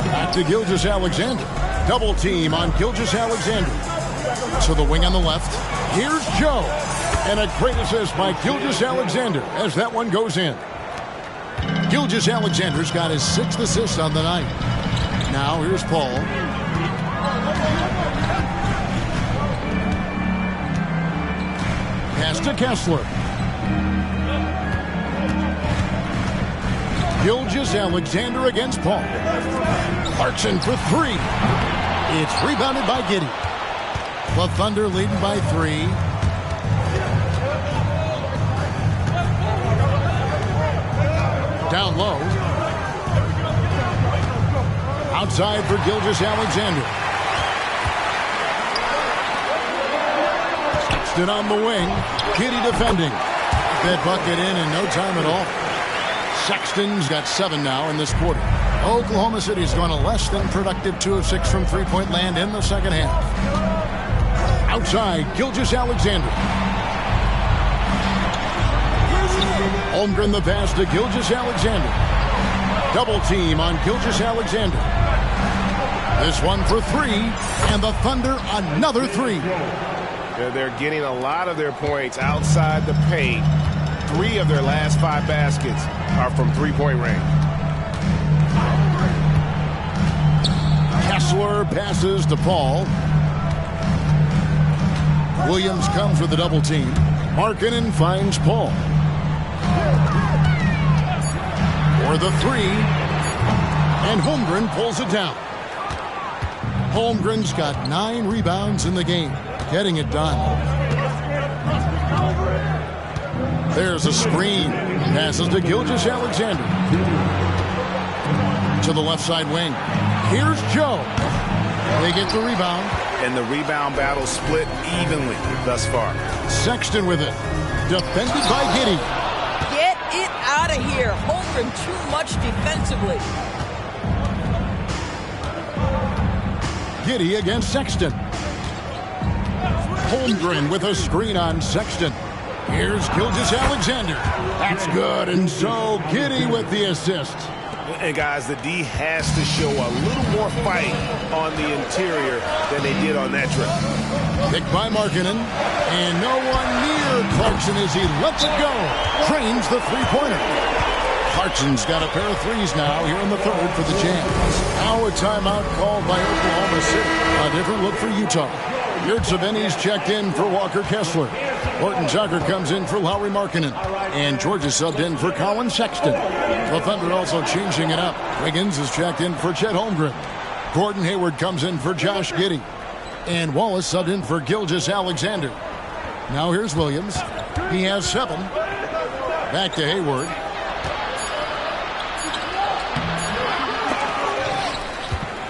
Back to Gilgeous-Alexander. Double team on Gilgeous-Alexander. To the wing on the left. Here's Joe. And a great assist by Gilgeous-Alexander as that one goes in. Gilgeous-Alexander's got his 6th assist on the night. Now here's Paul. Pass to Kessler. Gilgeous-Alexander against Paul. Clarkson for 3. It's rebounded by Giddey. The Thunder leading by 3. Down low. Outside for Gilgeous-Alexander. Sexton on the wing. Giddey defending. That bucket in no time at all. Sexton's got 7 now in this quarter. Oklahoma City's gone a less than productive 2 of 6 from three-point land in the second half. Outside, Gilgeous-Alexander. Holmgren the pass to Gilgeous-Alexander. Double team on Gilgeous-Alexander. This one for 3, and the Thunder another 3.
They're getting a lot of their points outside the paint. 3 of their last 5 baskets are from three-point range.
Kessler passes to Paul. Williams comes with the double team. Markkanen finds Paul. For the 3. And Holmgren pulls it down. Holmgren's got 9 rebounds in the game. Getting it done. There's a screen. Passes to Gilgeous-Alexander. To the left side wing. Here's Joe. They get the rebound.
And the rebound battle split evenly thus far.
Sexton with it. Defended by Giddey.
Get it out of here. Holmgren too much defensively.
Giddey against Sexton. Holmgren with a screen on Sexton. Here's Gilgeous-Alexander. That's good, and so Giddey with the assist.
And guys, the D has to show a little more fight on the interior than they did on that trip.
Picked by Markkanen, and no one near Clarkson as he lets it go. Trains the three-pointer. Clarkson's got a pair of 3s now here in the 3rd for the Jazz. Now a timeout called by Oklahoma City. A different look for Utah. Yurtseven's checked in for Walker Kessler. Horton Tucker comes in for Lauri Markkanen. And Georgia subbed in for Colin Sexton. The Thunder also changing it up. Wiggins is checked in for Chet Holmgren. Gordon Hayward comes in for Josh Giddey. And Wallace subbed in for Gilgeous-Alexander. Now here's Williams. He has 7. Back to Hayward.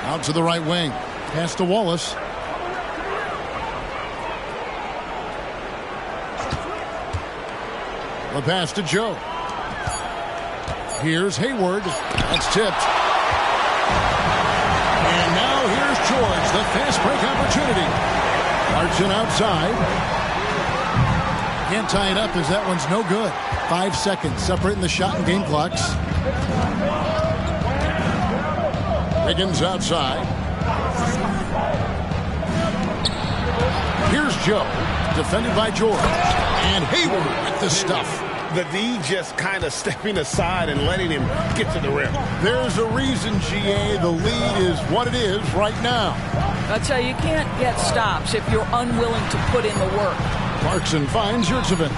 Out to the right wing. Pass to Wallace. The pass to Joe. Here's Hayward. That's tipped. And now here's George. The fast break opportunity. Clarkson outside. Can't tie it up as that one's no good. 5 seconds separating the shot and game clocks. Wiggins outside. Here's Joe. Defended by George. And Hayward with the stuff.
The D just kind of stepping aside and letting him get to the rim.
There's a reason, GA, the lead is what it is right now.
I tell you, you can't get stops if you're unwilling to put in the work.
Clarkson finds Yurtseven.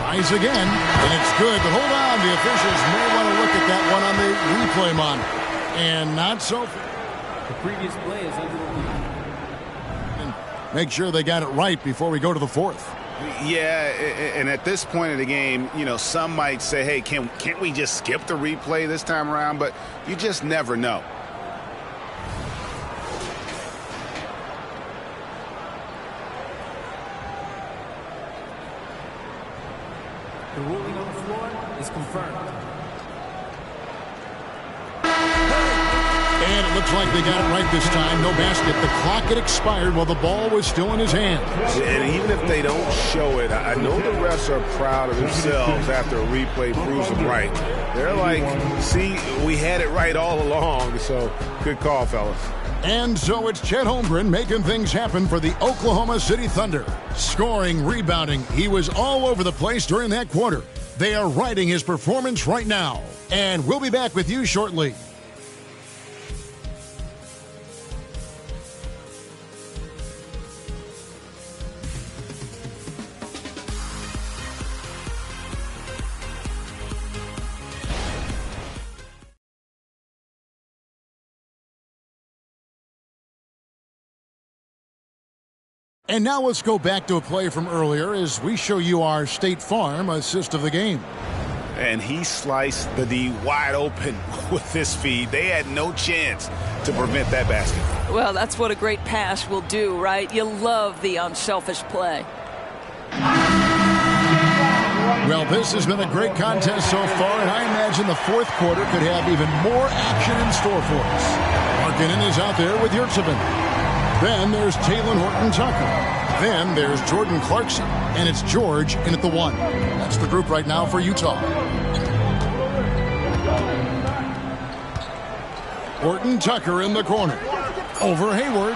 Tries again, and it's good. But hold on, the officials may want to look at that one on the replay monitor. And not so.
The previous play is under review.
Make sure they got it right before we go to the 4th.
Yeah, and at this point of the game, you know, some might say, hey, can't we just skip the replay this time around? But you just never know.
The ruling on the floor is confirmed.
And it looks like they got it right this time. No basket. The clock had expired while the ball was still in his hands.
And even if they don't show it, I know the refs are proud of themselves after a replay proves them right. They're like, see, we had it right all along. So good call, fellas.
And so it's Chet Holmgren making things happen for the Oklahoma City Thunder. Scoring, rebounding, he was all over the place during that quarter. They are riding his performance right now. And we'll be back with you shortly. And now let's go back to a play from earlier as we show you our State Farm assist of the game.
And he sliced the D wide open with this feed. They had no chance to prevent that basket.
Well, that's what a great pass will do, right? You love the unselfish play.
Well, this has been a great contest so far, and I imagine the fourth quarter could have even more action in store for us. Markkanen is out there with Yurtseven. Then there's Talen Horton-Tucker. Then there's Jordan Clarkson. And it's George in at the 1. That's the group right now for Utah. Horton-Tucker in the corner. Over Hayward.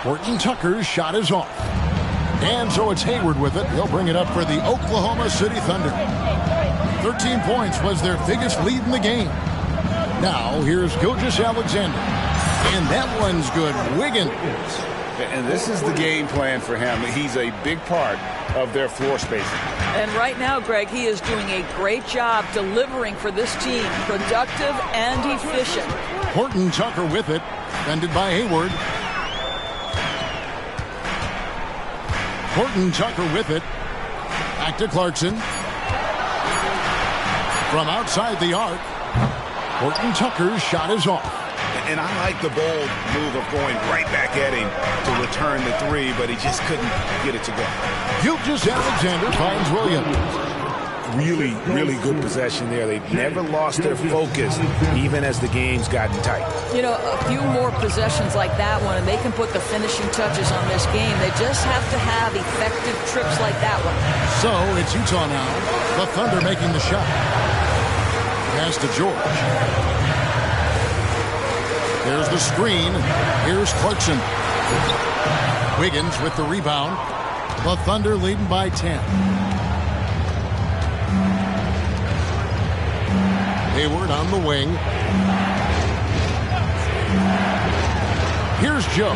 Horton-Tucker's shot is off. And so it's Hayward with it. He'll bring it up for the Oklahoma City Thunder. 13 points was their biggest lead in the game. Now here's Gilgeous-Alexander. And that one's good. Wiggins.
And this is the game plan for him. He's a big part of their floor spacing.
And right now, Greg, he is doing a great job delivering for this team. Productive and efficient.
Horton-Tucker with it. Defended by Hayward. Horton-Tucker with it. Back to Clarkson. From outside the arc. Horton-Tucker's shot is off.
And I like the bold move of going right back at him to return the three, but he just couldn't get it to go.
Gilgeous-Alexander finds Williams.
Really, really good possession there. They've never lost their focus, even as the game's gotten tight.
You know, a few more possessions like that one, and they can put the finishing touches on this game. They just have to have effective trips like that one.
So it's Utah now. The Thunder making the shot. Pass to George. There's the screen. Here's Clarkson. Wiggins with the rebound. The Thunder leading by 10. Hayward on the wing. Here's Joe.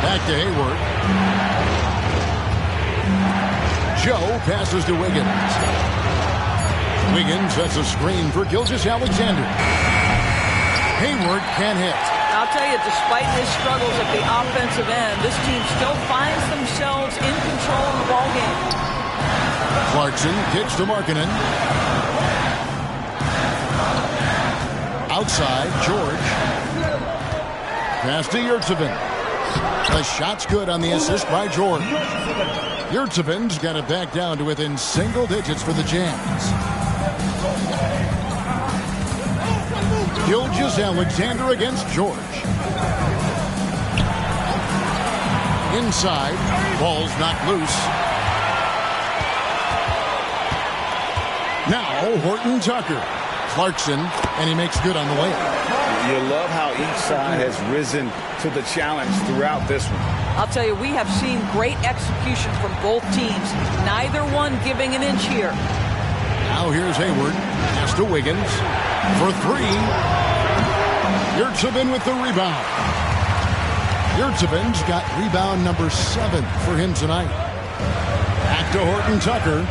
Back to Hayward. Joe passes to Wiggins. Wiggins sets a screen for Gilgeous-Alexander. Hayward can't hit.
I'll tell you, despite his struggles at the offensive end, this team still finds themselves in control of the ballgame.
Clarkson kicks to Markkanen. Outside, George. Pass to Yurtseven. The shot's good on the assist by George. Yurtseven's got it back down to within single digits for the Jazz. Gilgeous-Alexander against George. Inside, ball's knocked loose. Now Horton-Tucker. Clarkson, and he makes good on the layup.
You love how each side has risen to the challenge throughout this one.
I'll tell you, we have seen great execution from both teams. Neither one giving an inch here.
Now here's Hayward. Pass to Wiggins. For three. Yurtseven with the rebound. Yurtseven's got rebound number 7 for him tonight. Back to Horton-Tucker.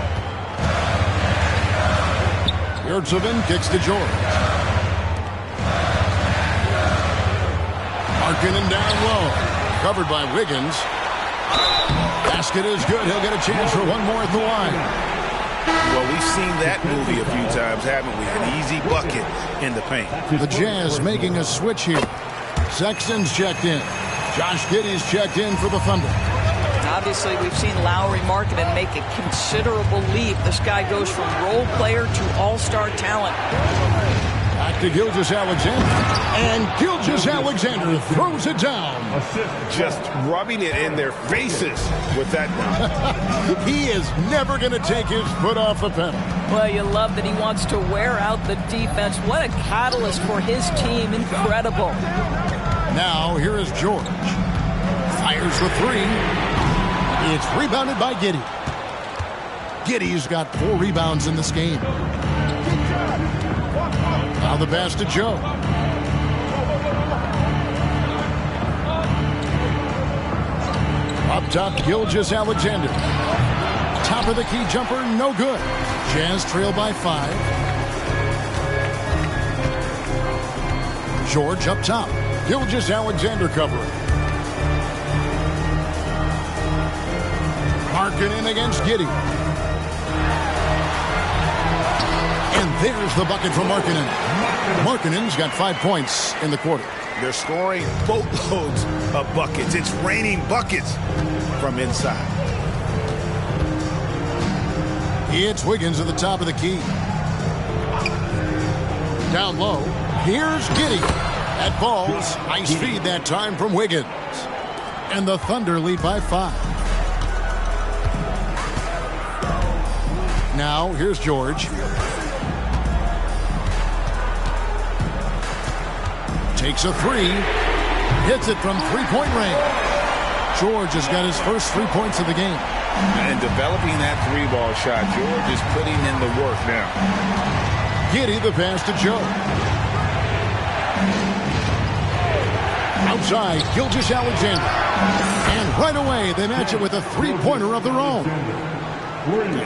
Yurtseven kicks to George. Markkanen down low. Covered by Wiggins. Basket is good. He'll get a chance for one more at the line.
Well, we've seen that movie a few times, haven't we? An easy bucket in the paint.
The Jazz making a switch here. Sexton's checked in. Josh Giddey's checked in for the Thunder.
Obviously, we've seen Lauri Markkanen make a considerable leap. This guy goes from role player to all-star talent.
Back to Gilgeous-Alexander. And Gilgeous-Alexander throws it down.
Just rubbing it in their faces with that one.
He is never going to take his foot off the pedal.
Well, you love that he wants to wear out the defense. What a catalyst for his team. Incredible.
Now here is George. Fires the three. It's rebounded by Giddey. Giddey's got 4 rebounds in this game. Now the pass to Joe. Up top, Gilgeous-Alexander. Top of the key jumper, no good. Jazz trail by 5. George up top. Gilgeous-Alexander covering. Markkanen against Giddey. And there's the bucket from Markkanen. Markkanen's got 5 points in the quarter.
They're scoring boatloads of buckets. It's raining buckets from inside.
It's Wiggins at the top of the key. Down low, here's Giddey. At balls, nice feed that time from Wiggins. And the Thunder lead by 5. Now, here's George. Takes a 3. Hits it from 3-point range. George has got his first 3 points of the game.
And developing that 3-ball shot, George is putting in the work now.
Giddey the pass to Joe. Outside, Gilgeous-Alexander. And right away, they match it with a 3-pointer of their own.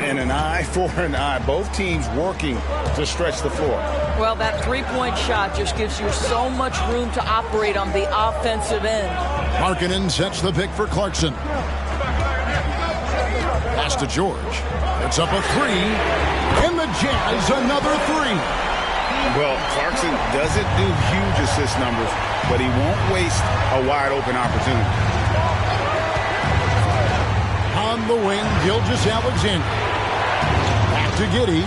And an eye for an eye. Both teams working to stretch the floor.
Well, that 3-point shot just gives you so much room to operate on the offensive end.
Markkanen sets the pick for Clarkson. Pass to George. It's up a 3. And the Jazz another 3.
Well, Clarkson doesn't do huge assist numbers, but he won't waste a wide open opportunity.
On the wing, Gilgeous-Alexander. Back to Giddey.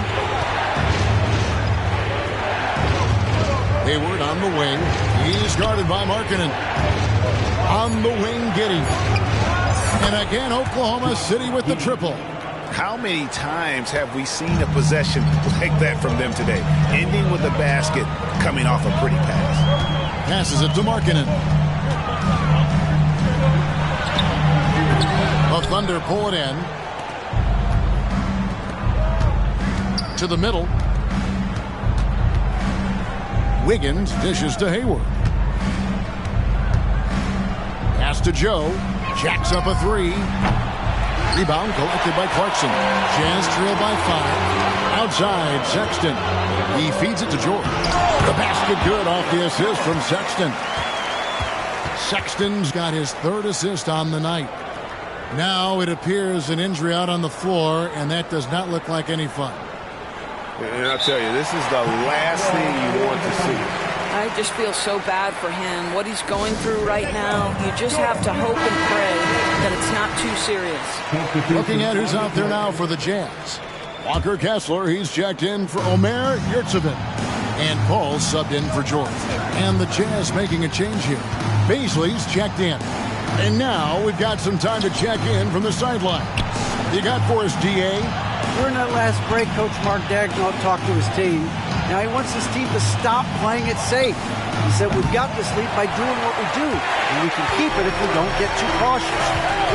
Hayward on the wing. He's guarded by Markkanen. On the wing, Giddey. And again, Oklahoma City with the triple.
How many times have we seen a possession like that from them today? Ending with a basket, coming off a pretty pass.
Passes it to Markkanen. The Thunder pull it in. To the middle. Wiggins dishes to Hayward. Pass to Joe. Jacks up a 3. Rebound collected by Clarkson. Jazz trail by 5. Outside, Sexton. He feeds it to George. The basket good off the assist from Sexton. Sexton's got his 3rd assist on the night. Now it appears an injury out on the floor, and that does not look like any fun.
And I'll tell you, this is the last thing you want to see.
I just feel so bad for him. What he's going through right now, you just have to hope and pray that it's not too serious.
Looking at who's out there now for the Jazz. Walker Kessler, he's checked in for Omer Yurtseven. And Paul subbed in for George. And the Jazz making a change here. Baisley's checked in. And now we've got some time to check in from the sideline. You got for us, D.A.?
During that last break, Coach Mark Daigneault talked to his team. Now he wants his team to stop playing it safe. He said, we've got this lead by doing what we do, and we can keep it if we don't get too cautious.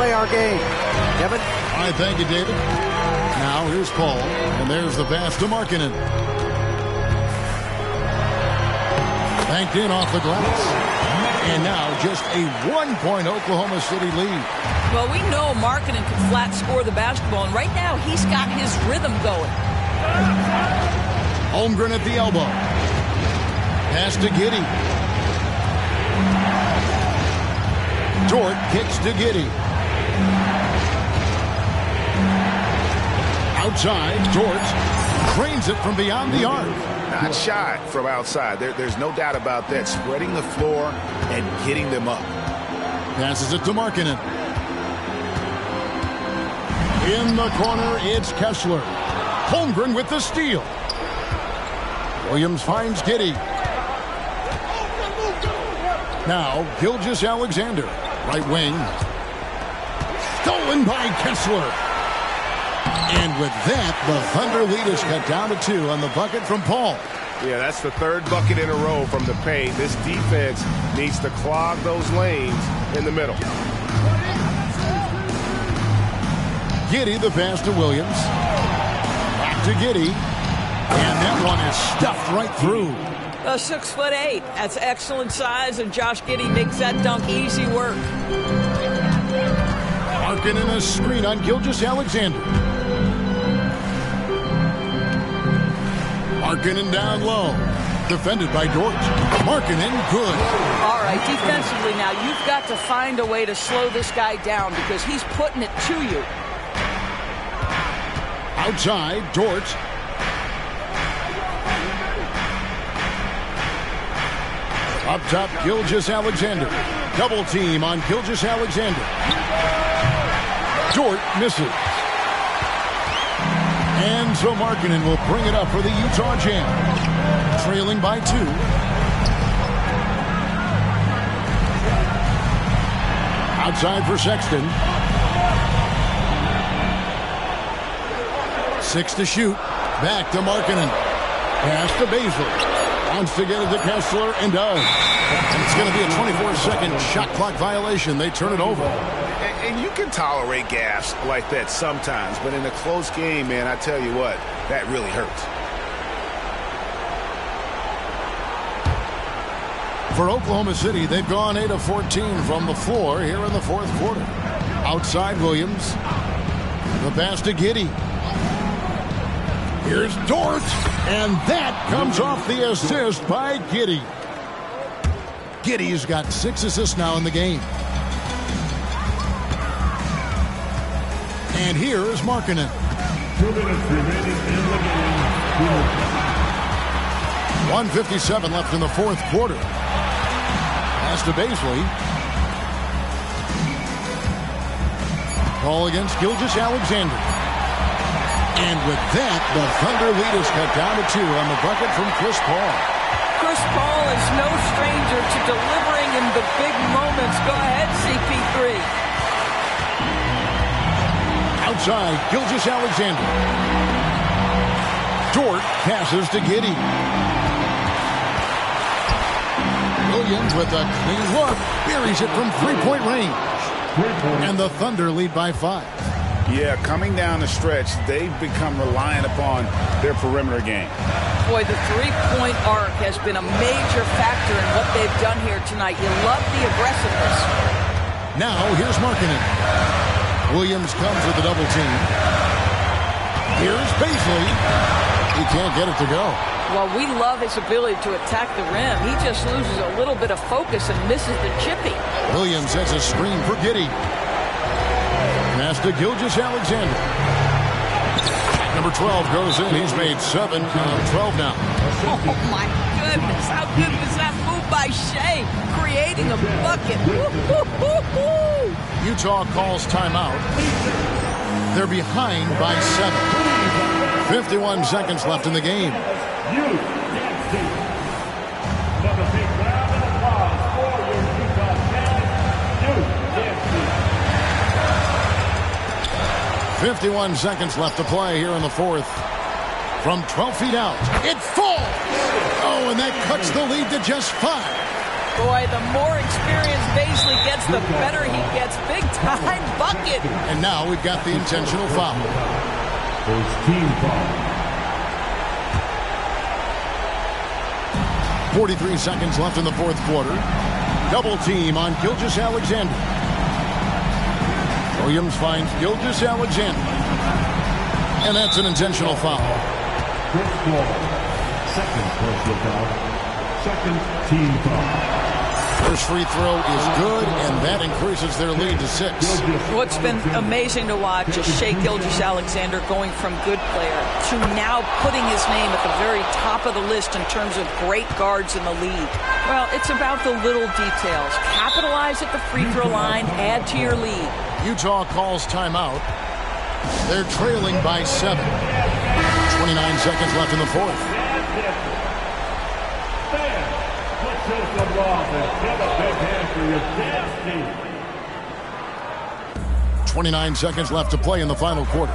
Play our game. Kevin?
All right, thank you, David. Now here's Paul, and there's the pass to Markkanen. Banked in off the glass. And now just a 1-point Oklahoma City lead.
Well, we know Markkanen can flat score the basketball, and right now he's got his rhythm going.
Holmgren at the elbow. Pass to Giddey. Dort kicks to Giddey. Outside, Dort cranes it from beyond the arc.
Not shy from outside. There's no doubt about that. Spreading the floor and getting them up.
Passes it to Markkanen. In the corner, it's Kessler. Holmgren with the steal. Williams finds Giddey. Now, Gilgeous-Alexander. Right wing. Stolen by Kessler. And with that, the Thunder lead is cut down to 2 on the bucket from Paul.
Yeah, that's the third bucket in a row from the paint. This defense needs to clog those lanes in the middle.
Giddey, the pass to Williams. Back to Giddey. And that one is stuffed right through.
6'8". That's excellent size, and Josh Giddey makes that dunk easy work.
Markkanen a screen on Gilgeous-Alexander. Markkanen down low. Defended by Dort. Markkanen good.
All right, defensively now, you've got to find a way to slow this guy down because he's putting it to you.
Outside, Dort. Up top, Gilgeous-Alexander. Double team on Gilgeous-Alexander. Dort misses. And so Markkanen will bring it up for the Utah Jazz. Trailing by 2. Outside for Sexton. 6 to shoot. Back to Markkanen. Pass to Basil. Wants to get it to Kessler and does. And it's going to be a 24-second shot clock violation. They turn it over.
And you can tolerate gas like that sometimes, but in a close game, man, I tell you what, that really hurts.
For Oklahoma City, they've gone 8 of 14 from the floor here in the fourth quarter. Outside Williams. The pass to Giddey. Here's Dort, and that comes off the assist by Giddey. Giddey's got 6 assists now in the game. And here is Markkanen.
2 minutes remaining in the game.
1:57 left in the fourth quarter. Pass to Baisley. Ball against Gilgeous-Alexander. And with that, the Thunder lead is cut down to 2 on the bucket from Chris Paul.
Chris Paul is no stranger to delivering in the big moments. Go ahead, CP3.
Outside, Gilgeous-Alexander. Dort passes to Giddey. Williams with a clean look. Buries it from three-point range. And the Thunder lead by 5.
Yeah, coming down the stretch, they've become reliant upon their perimeter game.
Boy, the three-point arc has been a major factor in what they've done here tonight. You love the aggressiveness.
Now, here's Markkanen. Williams comes with the double team. Here's Baisley. He can't get it to go.
Well, we love his ability to attack the rim. He just loses a little bit of focus and misses the chippy.
Williams has a screen for Giddey. Pass to Gilgeous-Alexander. Number 12 goes in. He's made 7 out of 12 now.
Oh, my goodness. How good was that move by Shea? Creating a bucket. Woo-hoo-hoo-hoo.
Utah calls timeout. They're behind by 7. 51 seconds left in the game. 51 seconds left to play here in the fourth. From 12 feet out, it falls! Oh, and that cuts the lead to just 5.
Boy, the more experience Baisley gets, the better he gets. Big-time bucket.
And now we've got the intentional foul.
First team foul.
43 seconds left in the fourth quarter. Double team on Gilgeous-Alexander. Williams finds Gilgeous-Alexander. And that's an intentional foul.
Chris Paul. Second personal foul. Second team foul.
First free throw is good, and that increases their lead to 6.
What's been amazing to watch is Shea Gilgeous-Alexander going from good player to now putting his name at the very top of the list in terms of great guards in the league. Well, it's about the little details. Capitalize at the free throw line, add to your lead.
Utah calls timeout. They're trailing by 7. 29 seconds left in the fourth. 29 seconds left to play in the final quarter.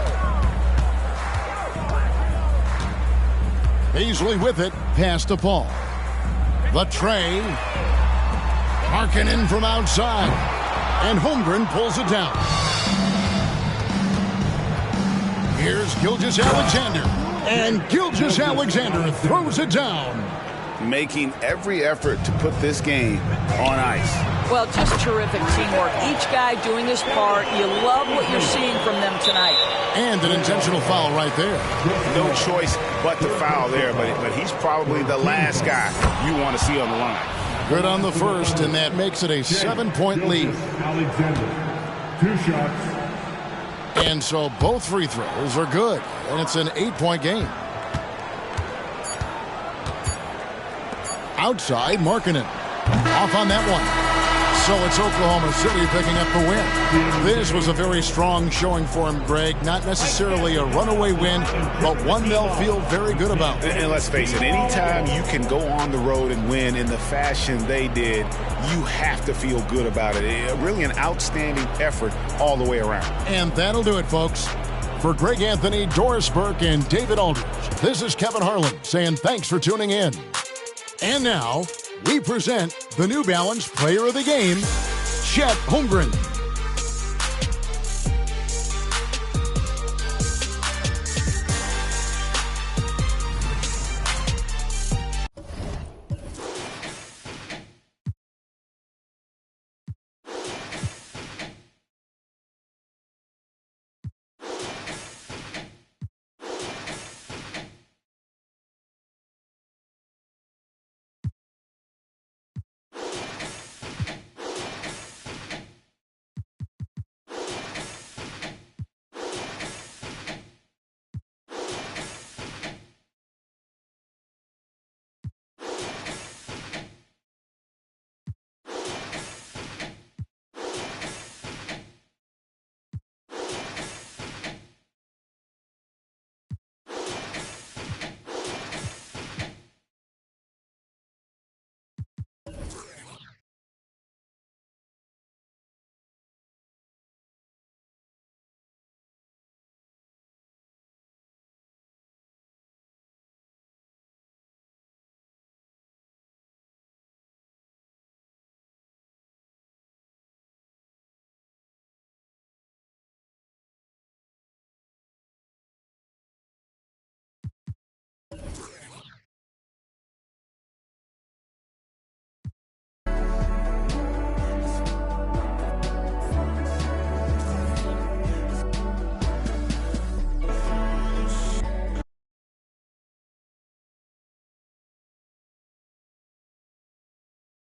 Paisley with it, pass to Paul. The tray. Markkanen from outside. And Holmgren pulls it down. Here's Gilgeous-Alexander. And Gilgeous-Alexander throws it down.
Making every effort to put this game on ice.
Well, just terrific teamwork. Each guy doing his part. You love what you're seeing from them tonight.
And an intentional foul right there.
No choice but to foul there, but he's probably the last guy you want to see on the line.
Good on the first, and that makes it a 7-point lead.
Alexander, 2 shots.
And so both free throws are good, and it's an 8-point game. Outside, Markkanen. Off on that one. So it's Oklahoma City picking up the win. This was a very strong showing for him, Greg. Not necessarily a runaway win, but one they'll feel very good about.
And let's face it, anytime you can go on the road and win in the fashion they did, you have to feel good about it. Really an outstanding effort all the way around.
And that'll do it, folks. For Greg Anthony, Doris Burke, and David Aldridge, this is Kevin Harlan saying thanks for tuning in. And now, we present the New Balance Player of the Game, Chet Holmgren.